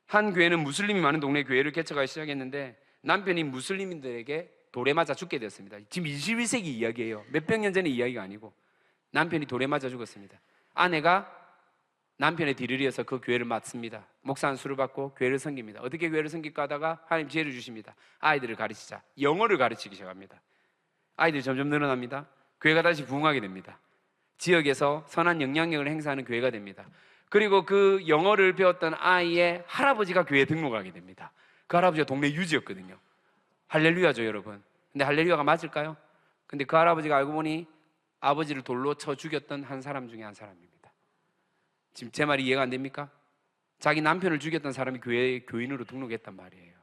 한 교회는 무슬림이 많은 동네 교회를 개척하기 시작했는데 남편이 무슬림들에게 돌에 맞아 죽게 되었습니다. 지금 21세기 이야기예요. 몇백 년 전의 이야기가 아니고 남편이 돌에 맞아 죽었습니다. 아내가 남편의 뒤를 이어서 그 교회를 맡습니다. 목사 안수를 받고 교회를 섬깁니다. 어떻게 교회를 섬길까 하다가 하나님 지혜를 주십니다. 아이들을 가르치자. 영어를 가르치기 시작합니다. 아이들이 점점 늘어납니다. 교회가 다시 부흥하게 됩니다. 지역에서 선한 영향력을 행사하는 교회가 됩니다. 그리고 그 영어를 배웠던 아이의 할아버지가 교회에 등록하게 됩니다. 그 할아버지가 동네 유지였거든요. 할렐루야죠, 여러분. 근데 할렐루야가 맞을까요? 근데 그 할아버지가 알고 보니 아버지를 돌로 쳐 죽였던 한 사람 중에 한 사람입니다. 지금 제 말이 이해가 안 됩니까? 자기 남편을 죽였던 사람이 교회에 교인으로 등록했단 말이에요.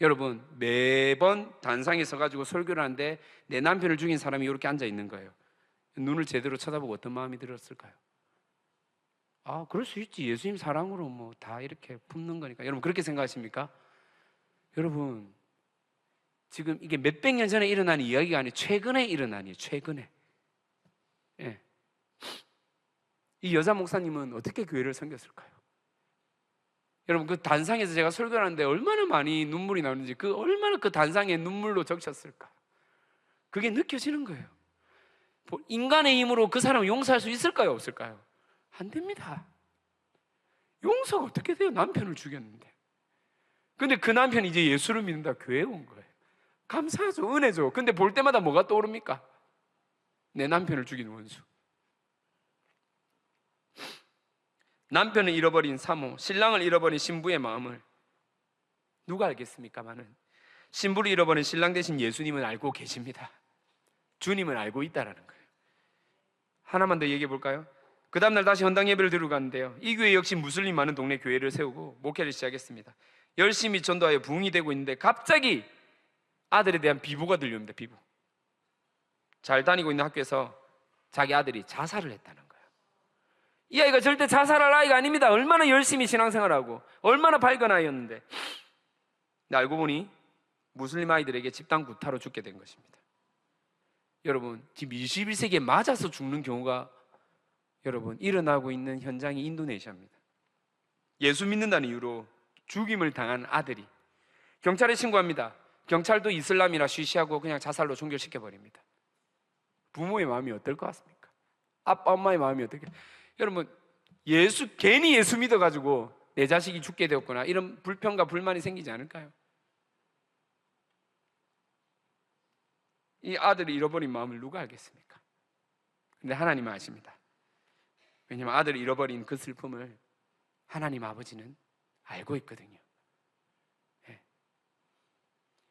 여러분, 매번 단상에 서가지고 설교를 하는데 내 남편을 죽인 사람이 이렇게 앉아 있는 거예요. 눈을 제대로 쳐다보고 어떤 마음이 들었을까요? 아, 그럴 수 있지. 예수님 사랑으로 뭐 다 이렇게 품는 거니까. 여러분, 그렇게 생각하십니까? 여러분, 지금 이게 몇백 년 전에 일어난 이야기가 아니에요. 최근에 일어난 일이에요. 최근에. 예. 이 여자 목사님은 어떻게 교회를 섬겼을까요? 여러분, 그 단상에서 제가 설교를 하는데 얼마나 많이 눈물이 나오는지, 얼마나 그 단상에 눈물로 적셨을까? 그게 느껴지는 거예요. 인간의 힘으로 그 사람을 용서할 수 있을까요? 없을까요? 안 됩니다. 용서가 어떻게 돼요? 남편을 죽였는데. 근데 그 남편이 이제 예수를 믿는다, 교회에 온 거예요. 감사하죠, 은혜죠. 근데 볼 때마다 뭐가 떠오릅니까? 내 남편을 죽인 원수. 남편을 잃어버린 사모, 신랑을 잃어버린 신부의 마음을 누가 알겠습니까마는 신부를 잃어버린 신랑 대신 예수님은 알고 계십니다. 주님은 알고 있다라는 거예요. 하나만 더 얘기해 볼까요? 그 다음날 다시 헌당 예배를 드리러 갔는데요, 이 교회 역시 무슬림 많은 동네 교회를 세우고 목회를 시작했습니다. 열심히 전도하여 부흥이 되고 있는데 갑자기 아들에 대한 비보가 들려옵니다. 비보. 잘 다니고 있는 학교에서 자기 아들이 자살을 했다는 거예요. 이 아이가 절대 자살할 아이가 아닙니다. 얼마나 열심히 신앙생활하고 얼마나 밝은 아이였는데, 근데 알고 보니 무슬림 아이들에게 집단 구타로 죽게 된 것입니다. 여러분, 지금 21세기에 맞아서 죽는 경우가 여러분 일어나고 있는 현장이 인도네시아입니다. 예수 믿는다는 이유로 죽임을 당한 아들이 경찰에 신고합니다. 경찰도 이슬람이라 쉬쉬하고 그냥 자살로 종결시켜버립니다. 부모의 마음이 어떨 것 같습니까? 아빠 엄마의 마음이 어떻게? 여러분, 괜히 예수 믿어가지고 내 자식이 죽게 되었구나, 이런 불평과 불만이 생기지 않을까요? 이 아들을 잃어버린 마음을 누가 알겠습니까? 근데 하나님은 아십니다. 왜냐하면 아들을 잃어버린 그 슬픔을 하나님 아버지는 알고 있거든요. 네.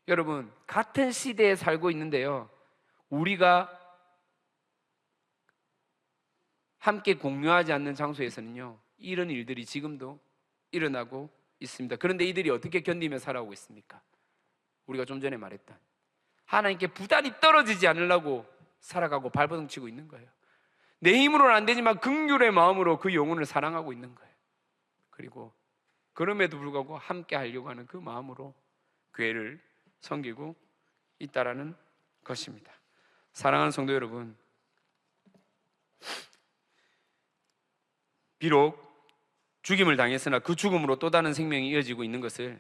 여러분, 같은 시대에 살고 있는데요, 우리가 함께 공유하지 않는 장소에서는요, 이런 일들이 지금도 일어나고 있습니다. 그런데 이들이 어떻게 견디며 살아오고 있습니까? 우리가 좀 전에 말했던 하나님께 부단히 떨어지지 않으려고 살아가고 발버둥치고 있는 거예요. 내 힘으로는 안 되지만 긍휼의 마음으로 그 영혼을 사랑하고 있는 거예요. 그리고 그럼에도 불구하고 함께 하려고 하는 그 마음으로 교회를 섬기고 있다라는 것입니다. 사랑하는 성도 여러분, 비록 죽임을 당했으나 그 죽음으로 또 다른 생명이 이어지고 있는 것을,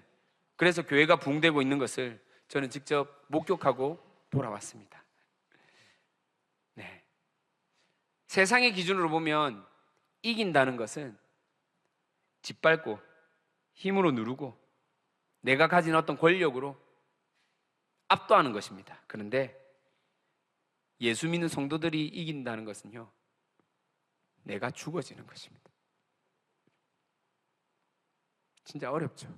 그래서 교회가 부흥되고 있는 것을 저는 직접 목격하고 돌아왔습니다. 네. 세상의 기준으로 보면 이긴다는 것은 짓밟고 힘으로 누르고 내가 가진 어떤 권력으로 압도하는 것입니다. 그런데 예수 믿는 성도들이 이긴다는 것은요, 내가 죽어지는 것입니다. 진짜 어렵죠?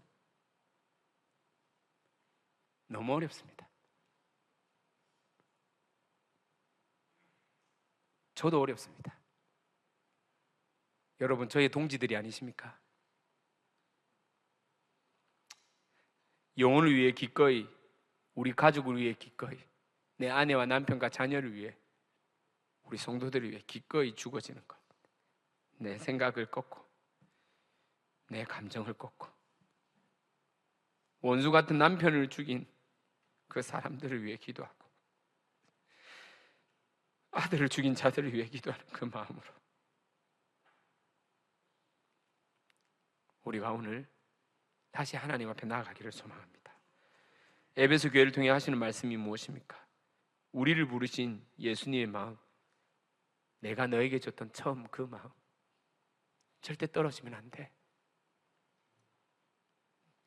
너무 어렵습니다. 저도 어렵습니다. 여러분, 저의 동지들이 아니십니까? 영혼을 위해 기꺼이, 우리 가족을 위해 기꺼이, 내 아내와 남편과 자녀를 위해, 우리 성도들을 위해 기꺼이 죽어지는 것, 내 생각을 꺾고 내 감정을 꺾고 원수 같은 남편을 죽인 그 사람들을 위해 기도하고 아들을 죽인 자들을 위해 기도하는 그 마음으로 우리가 오늘 다시 하나님 앞에 나아가기를 소망합니다. 에베소 교회를 통해 하시는 말씀이 무엇입니까? 우리를 부르신 예수님의 마음, 내가 너에게 줬던 처음 그 마음, 절대 떨어지면 안 돼.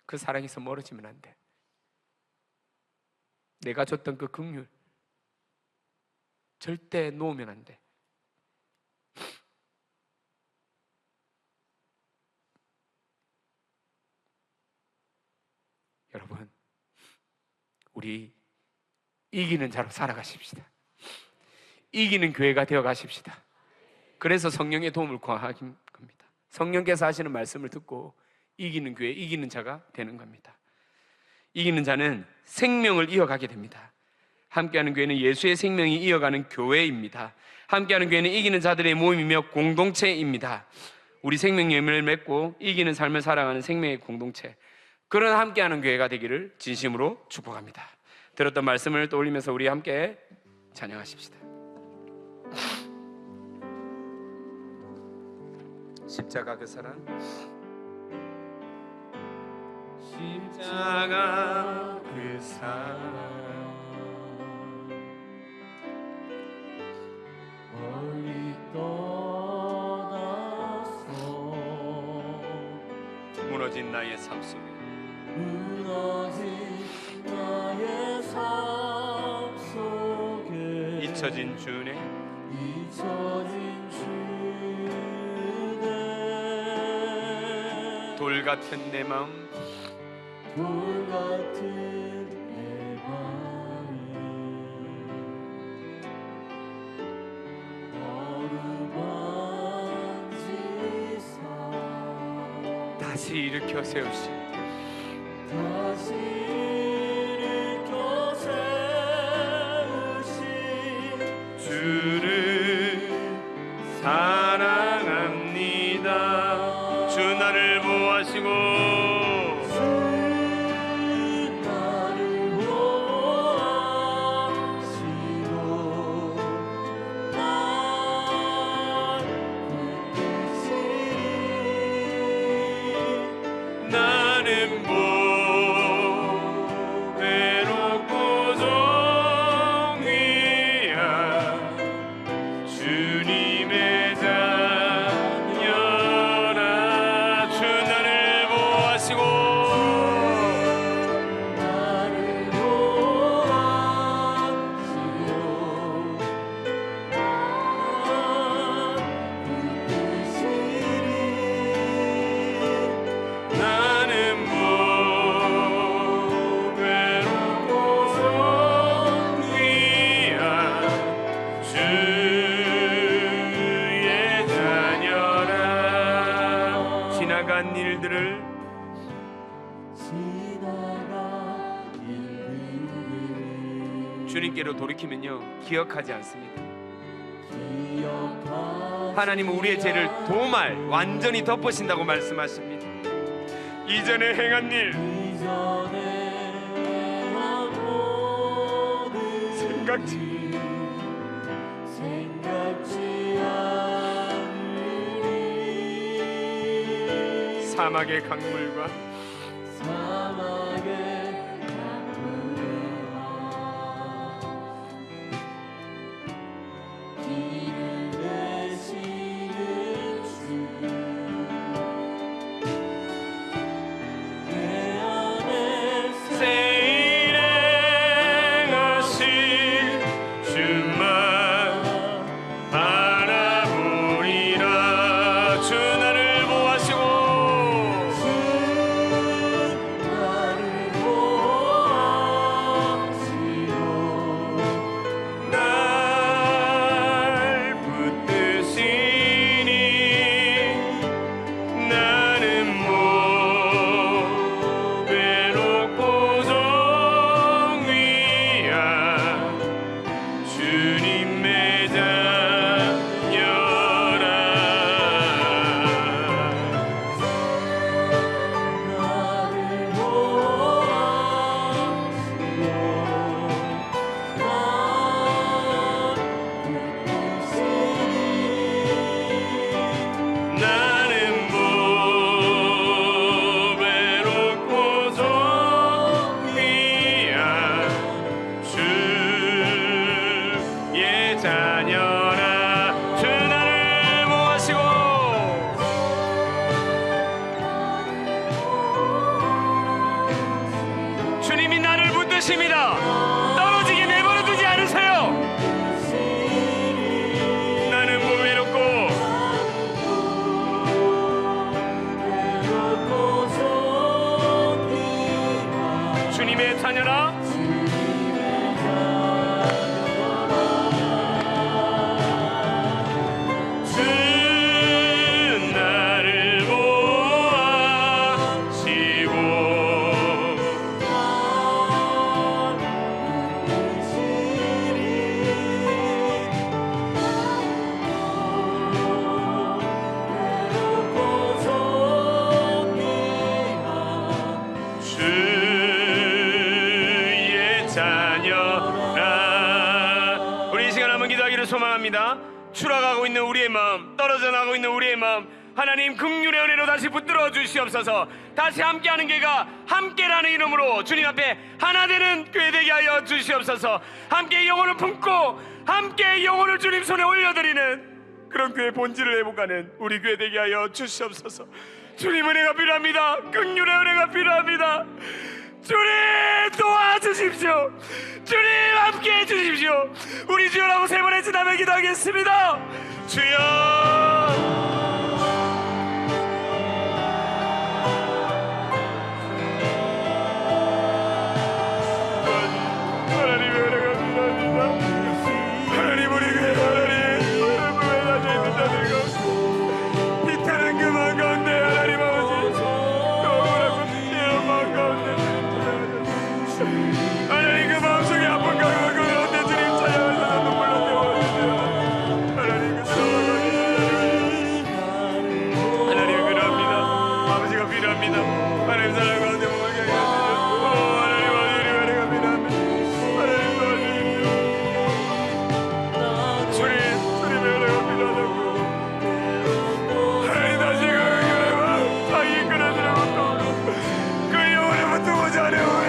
그 사랑에서 멀어지면 안 돼. 내가 줬던 그 긍휼 절대 놓으면 안 돼. 여러분, 우리 이기는 자로 살아가십시다. 이기는 교회가 되어 가십시다. 그래서 성령의 도움을 구하는 겁니다. 성령께서 하시는 말씀을 듣고 이기는 교회, 이기는 자가 되는 겁니다. 이기는 자는 생명을 이어가게 됩니다. 함께하는 교회는 예수의 생명이 이어가는 교회입니다. 함께하는 교회는 이기는 자들의 모임이며 공동체입니다. 우리 생명 열매를 맺고 이기는 삶을 살아가는 생명의 공동체, 그런 함께하는 교회가 되기를 진심으로 축복합니다. 들었던 말씀을 떠올리면서 우리 함께 찬양하십시다. 십자가 그 사랑, 십자가 그 사랑, 멀리 떠나서 무너진 나의 삶 속에, 무너진 나의 삶 속에 잊혀진 주네, 잊혀진 주네, 돌 같은 내 마음, 돌 같은 내 마음 어루만지사 다시 일으켜 세우시, 다시 일으켜 세우신 주를 사랑합니다. 주 나를 보호하시고 주 나를 보호하시고 날 붙드시니 나 주님께로 돌이키면요 기억하지 않습니다. 하나님은 우리의 죄를 도말 완전히 덮으신다고 말씀하십니다. 이전에 행한 일 생각지 사막의 강물과 떨어지게 내버려 두지 않으세요. 나는 뭐 외롭고 주님의 자녀라. 소망합니다. 추락하고 있는 우리의 마음, 떨어져 나가고 있는 우리의 마음, 하나님 긍휼의 은혜로 다시 붙들어 주시옵소서. 다시 함께하는 교회가 함께라는 이름으로 주님 앞에 하나 되는 교회 되게 하여 주시옵소서. 함께 영혼을 품고 함께 영혼을 주님 손에 올려드리는 그런 교회 본질을 회복하는 우리 교회 되게 하여 주시옵소서. 주님 은혜가 필요합니다. 긍휼의 은혜가 필요합니다. 주님 도와주십시오. 주님 함께해 주십시오. 우리 주여라고 세 번의 지나며 기도하겠습니다. 주여.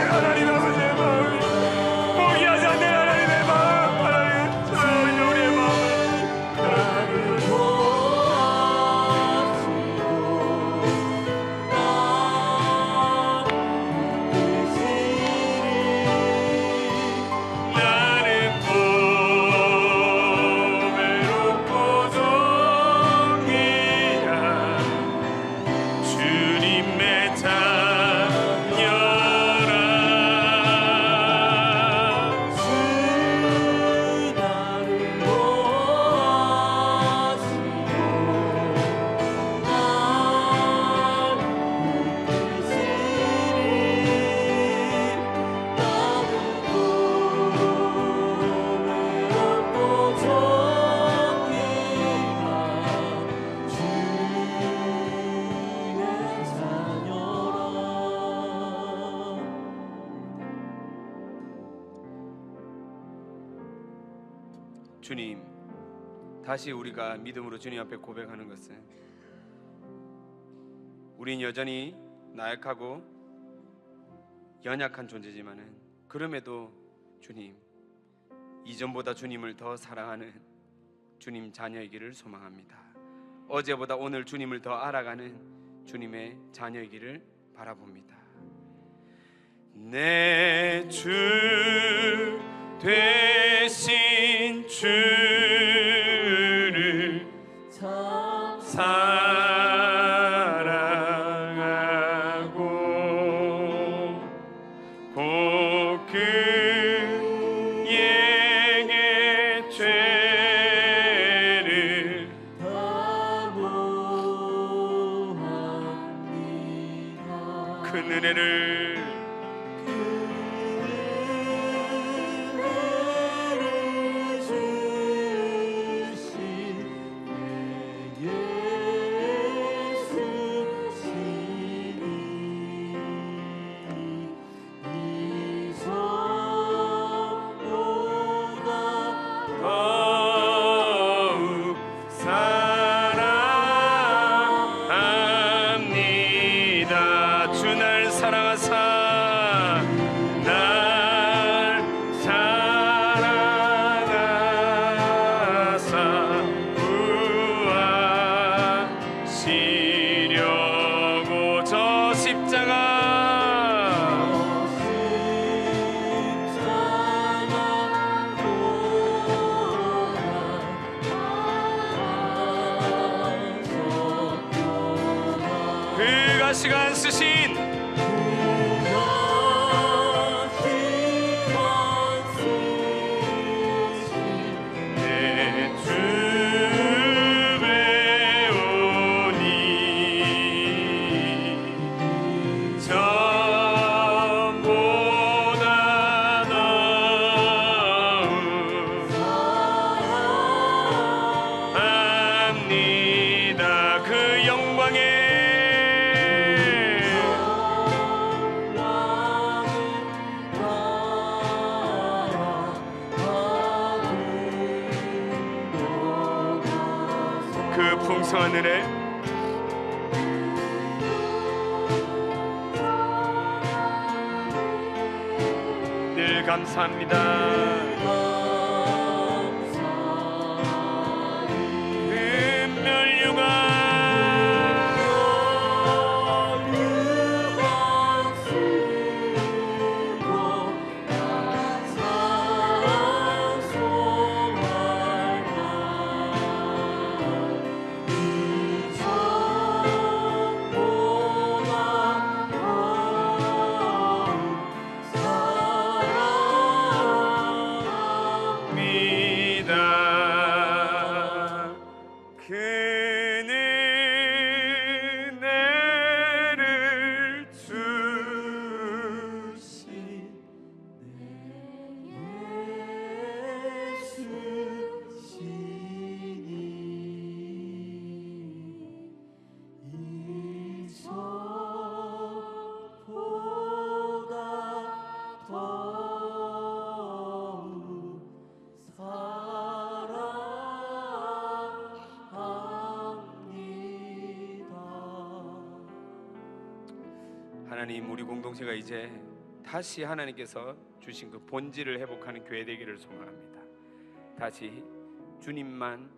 하나님 아버지의 마음 주님, 다시 우리가 믿음으로 주님 앞에 고백하는 것은 우린 여전히 나약하고 연약한 존재지만은 그럼에도 주님, 이전보다 주님을 더 사랑하는 주님 자녀이기를 소망합니다. 어제보다 오늘 주님을 더 알아가는 주님의 자녀이기를 바라봅니다. 내 주 되신 주를 사랑하고 곧 그에게 죄를 사모합니다. 그 은혜를 그가 시간 쓰신 내 주 배우니 전보다 나은 합니다. 그 영광에 그 풍성한 은혜 늘 감사합니다. 하나님, 우리 공동체가 이제 다시 하나님께서 주신 그 본질을 회복하는 교회 되기를 소망합니다. 다시 주님만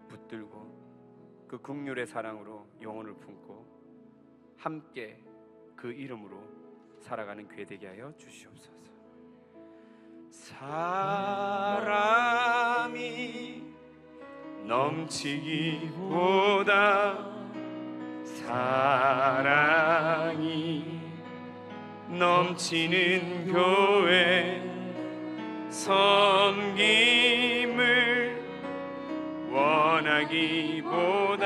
붙들고 그 긍휼의 사랑으로 영혼을 품고 함께 그 이름으로 살아가는 교회 되게 하여 주시옵소서. 사람이 넘치기보다 사랑이 넘치는 교회, 섬김을 원하기보다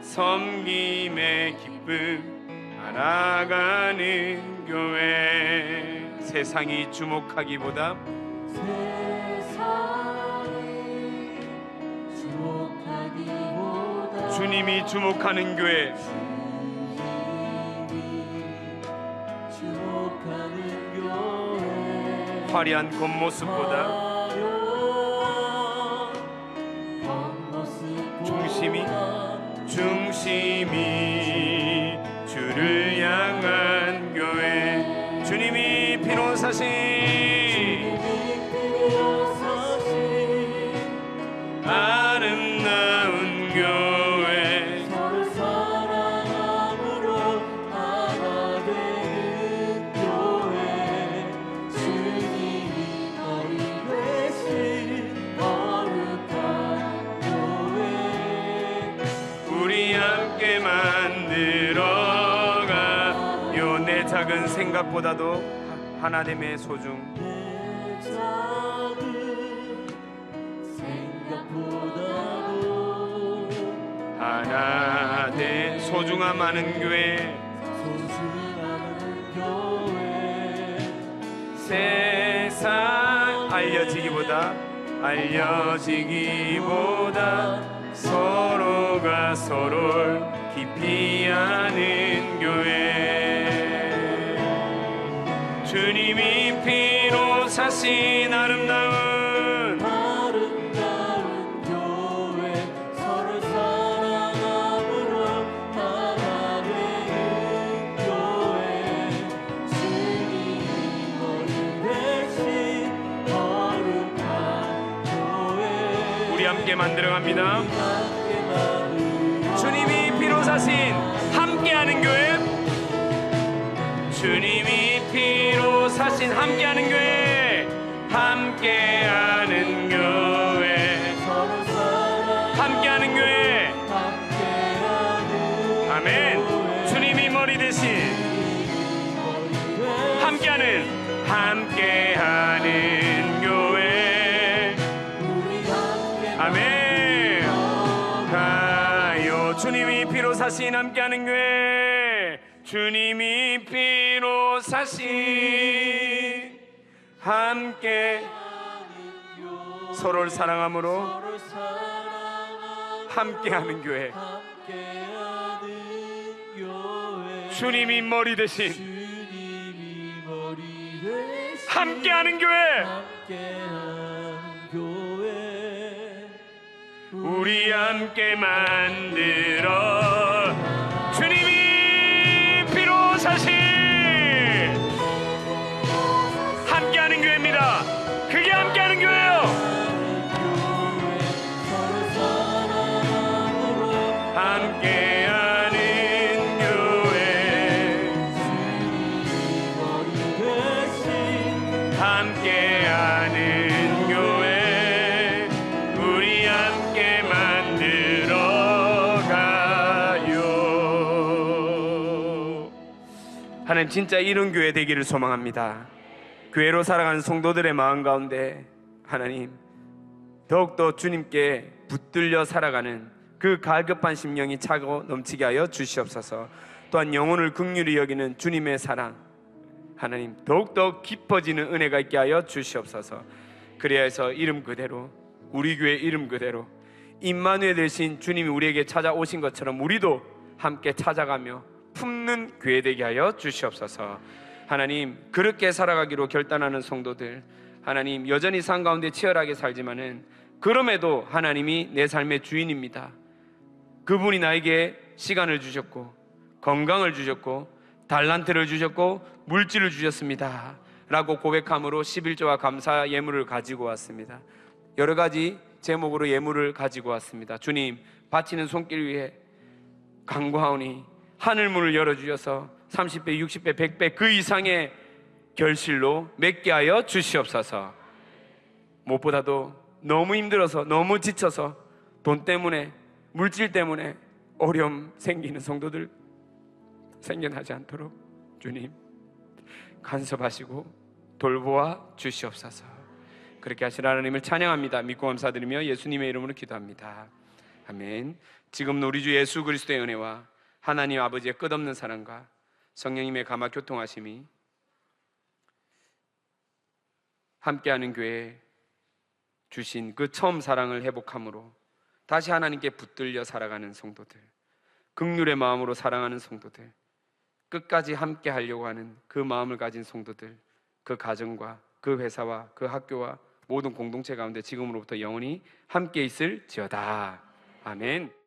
섬김의 기쁨 알아가는 교회, 세상이 주목하기보다 주님이 주목하는 교회, 화려한 겉모습보다 중심이 주를 향한 교회 주님이 피로 사신 아름다운 교회 서로 사랑함으로 하나 되는 교회 주님이 머리 되신 거룩한 교회 우리 함께 만들어가요. 내 작은 생각보다도 하나됨의 소중 내 작은 생각보다도 하나됨 소중함 많은 교회 소중한 교회 세상 알려지기보다 서로가 서로를 깊이 아는 교회 주님이 피로 사신 아름다운 교회 서로 사랑함으로 하나 되는 교회 주님이 머리 대신 거룩한 교회 우리 함께 만들어갑니다. 함께 만들어 주님이 피로 사신 함께하는 교회 주님이 피로 사신 함께하는 교회 함께하는 교회 서로 사랑 함께하는 교회 함께하는 아멘. 주님이 머리 대신 함께하는 교회 우리 함께 아멘. 가요 주님이 피로 사신 함께하는 교회 주님이 피로 사신 함께 서로를 사랑함으로 서로 사랑하며 함께하는 교회 함께하는 교회 주님이 머리 대신 주님이 머리 되신 함께하는 교회 함께하는 교회 우리 함께 만들어 주님이 피로 사신 함께하는 교회입니다. 그게 함께하는 교회예요. 서로 사랑함으로 함께하는 교회 주님이 머리 되신 함께하는 교회 우리 함께 만들어 가요. 하나님 진짜 이런 교회 되기를 소망합니다. 교회로 살아가는 성도들의 마음 가운데 하나님 더욱더 주님께 붙들려 살아가는 그 갈급한 심령이 차고 넘치게 하여 주시옵소서. 또한 영혼을 긍휼히 여기는 주님의 사랑 하나님 더욱더 깊어지는 은혜가 있게 하여 주시옵소서. 그래야 해서 이름 그대로 우리 교회 이름 그대로 임마누엘 되신 주님이 우리에게 찾아오신 것처럼 우리도 함께 찾아가며 품는 교회 되게 하여 주시옵소서. 하나님 그렇게 살아가기로 결단하는 성도들 하나님 여전히 삶 가운데 치열하게 살지만은 그럼에도 하나님이 내 삶의 주인입니다. 그분이 나에게 시간을 주셨고 건강을 주셨고 달란트를 주셨고 물질을 주셨습니다 라고 고백함으로 11조와 감사 예물을 가지고 왔습니다. 여러 가지 제목으로 예물을 가지고 왔습니다. 주님 바치는 손길 위에 간구하오니 하늘문을 열어주셔서 30배, 60배, 100배 그 이상의 결실로 맺게 하여 주시옵소서. 무엇보다도 너무 힘들어서 너무 지쳐서 돈 때문에 물질 때문에 어려움 생기는 성도들 생겨나지 않도록 주님 간섭하시고 돌보아 주시옵소서. 그렇게 하시라 하나님을 찬양합니다. 믿고 감사드리며 예수님의 이름으로 기도합니다. 아멘. 지금 우리 주 예수 그리스도의 은혜와 하나님 아버지의 끝없는 사랑과 성령님의 감화 교통하심이 함께하는 교회에 주신 그 처음 사랑을 회복함으로 다시 하나님께 붙들려 살아가는 성도들, 긍휼의 마음으로 사랑하는 성도들, 끝까지 함께 하려고 하는 그 마음을 가진 성도들, 그 가정과 그 회사와 그 학교와 모든 공동체 가운데 지금으로부터 영원히 함께 있을지어다. 아멘.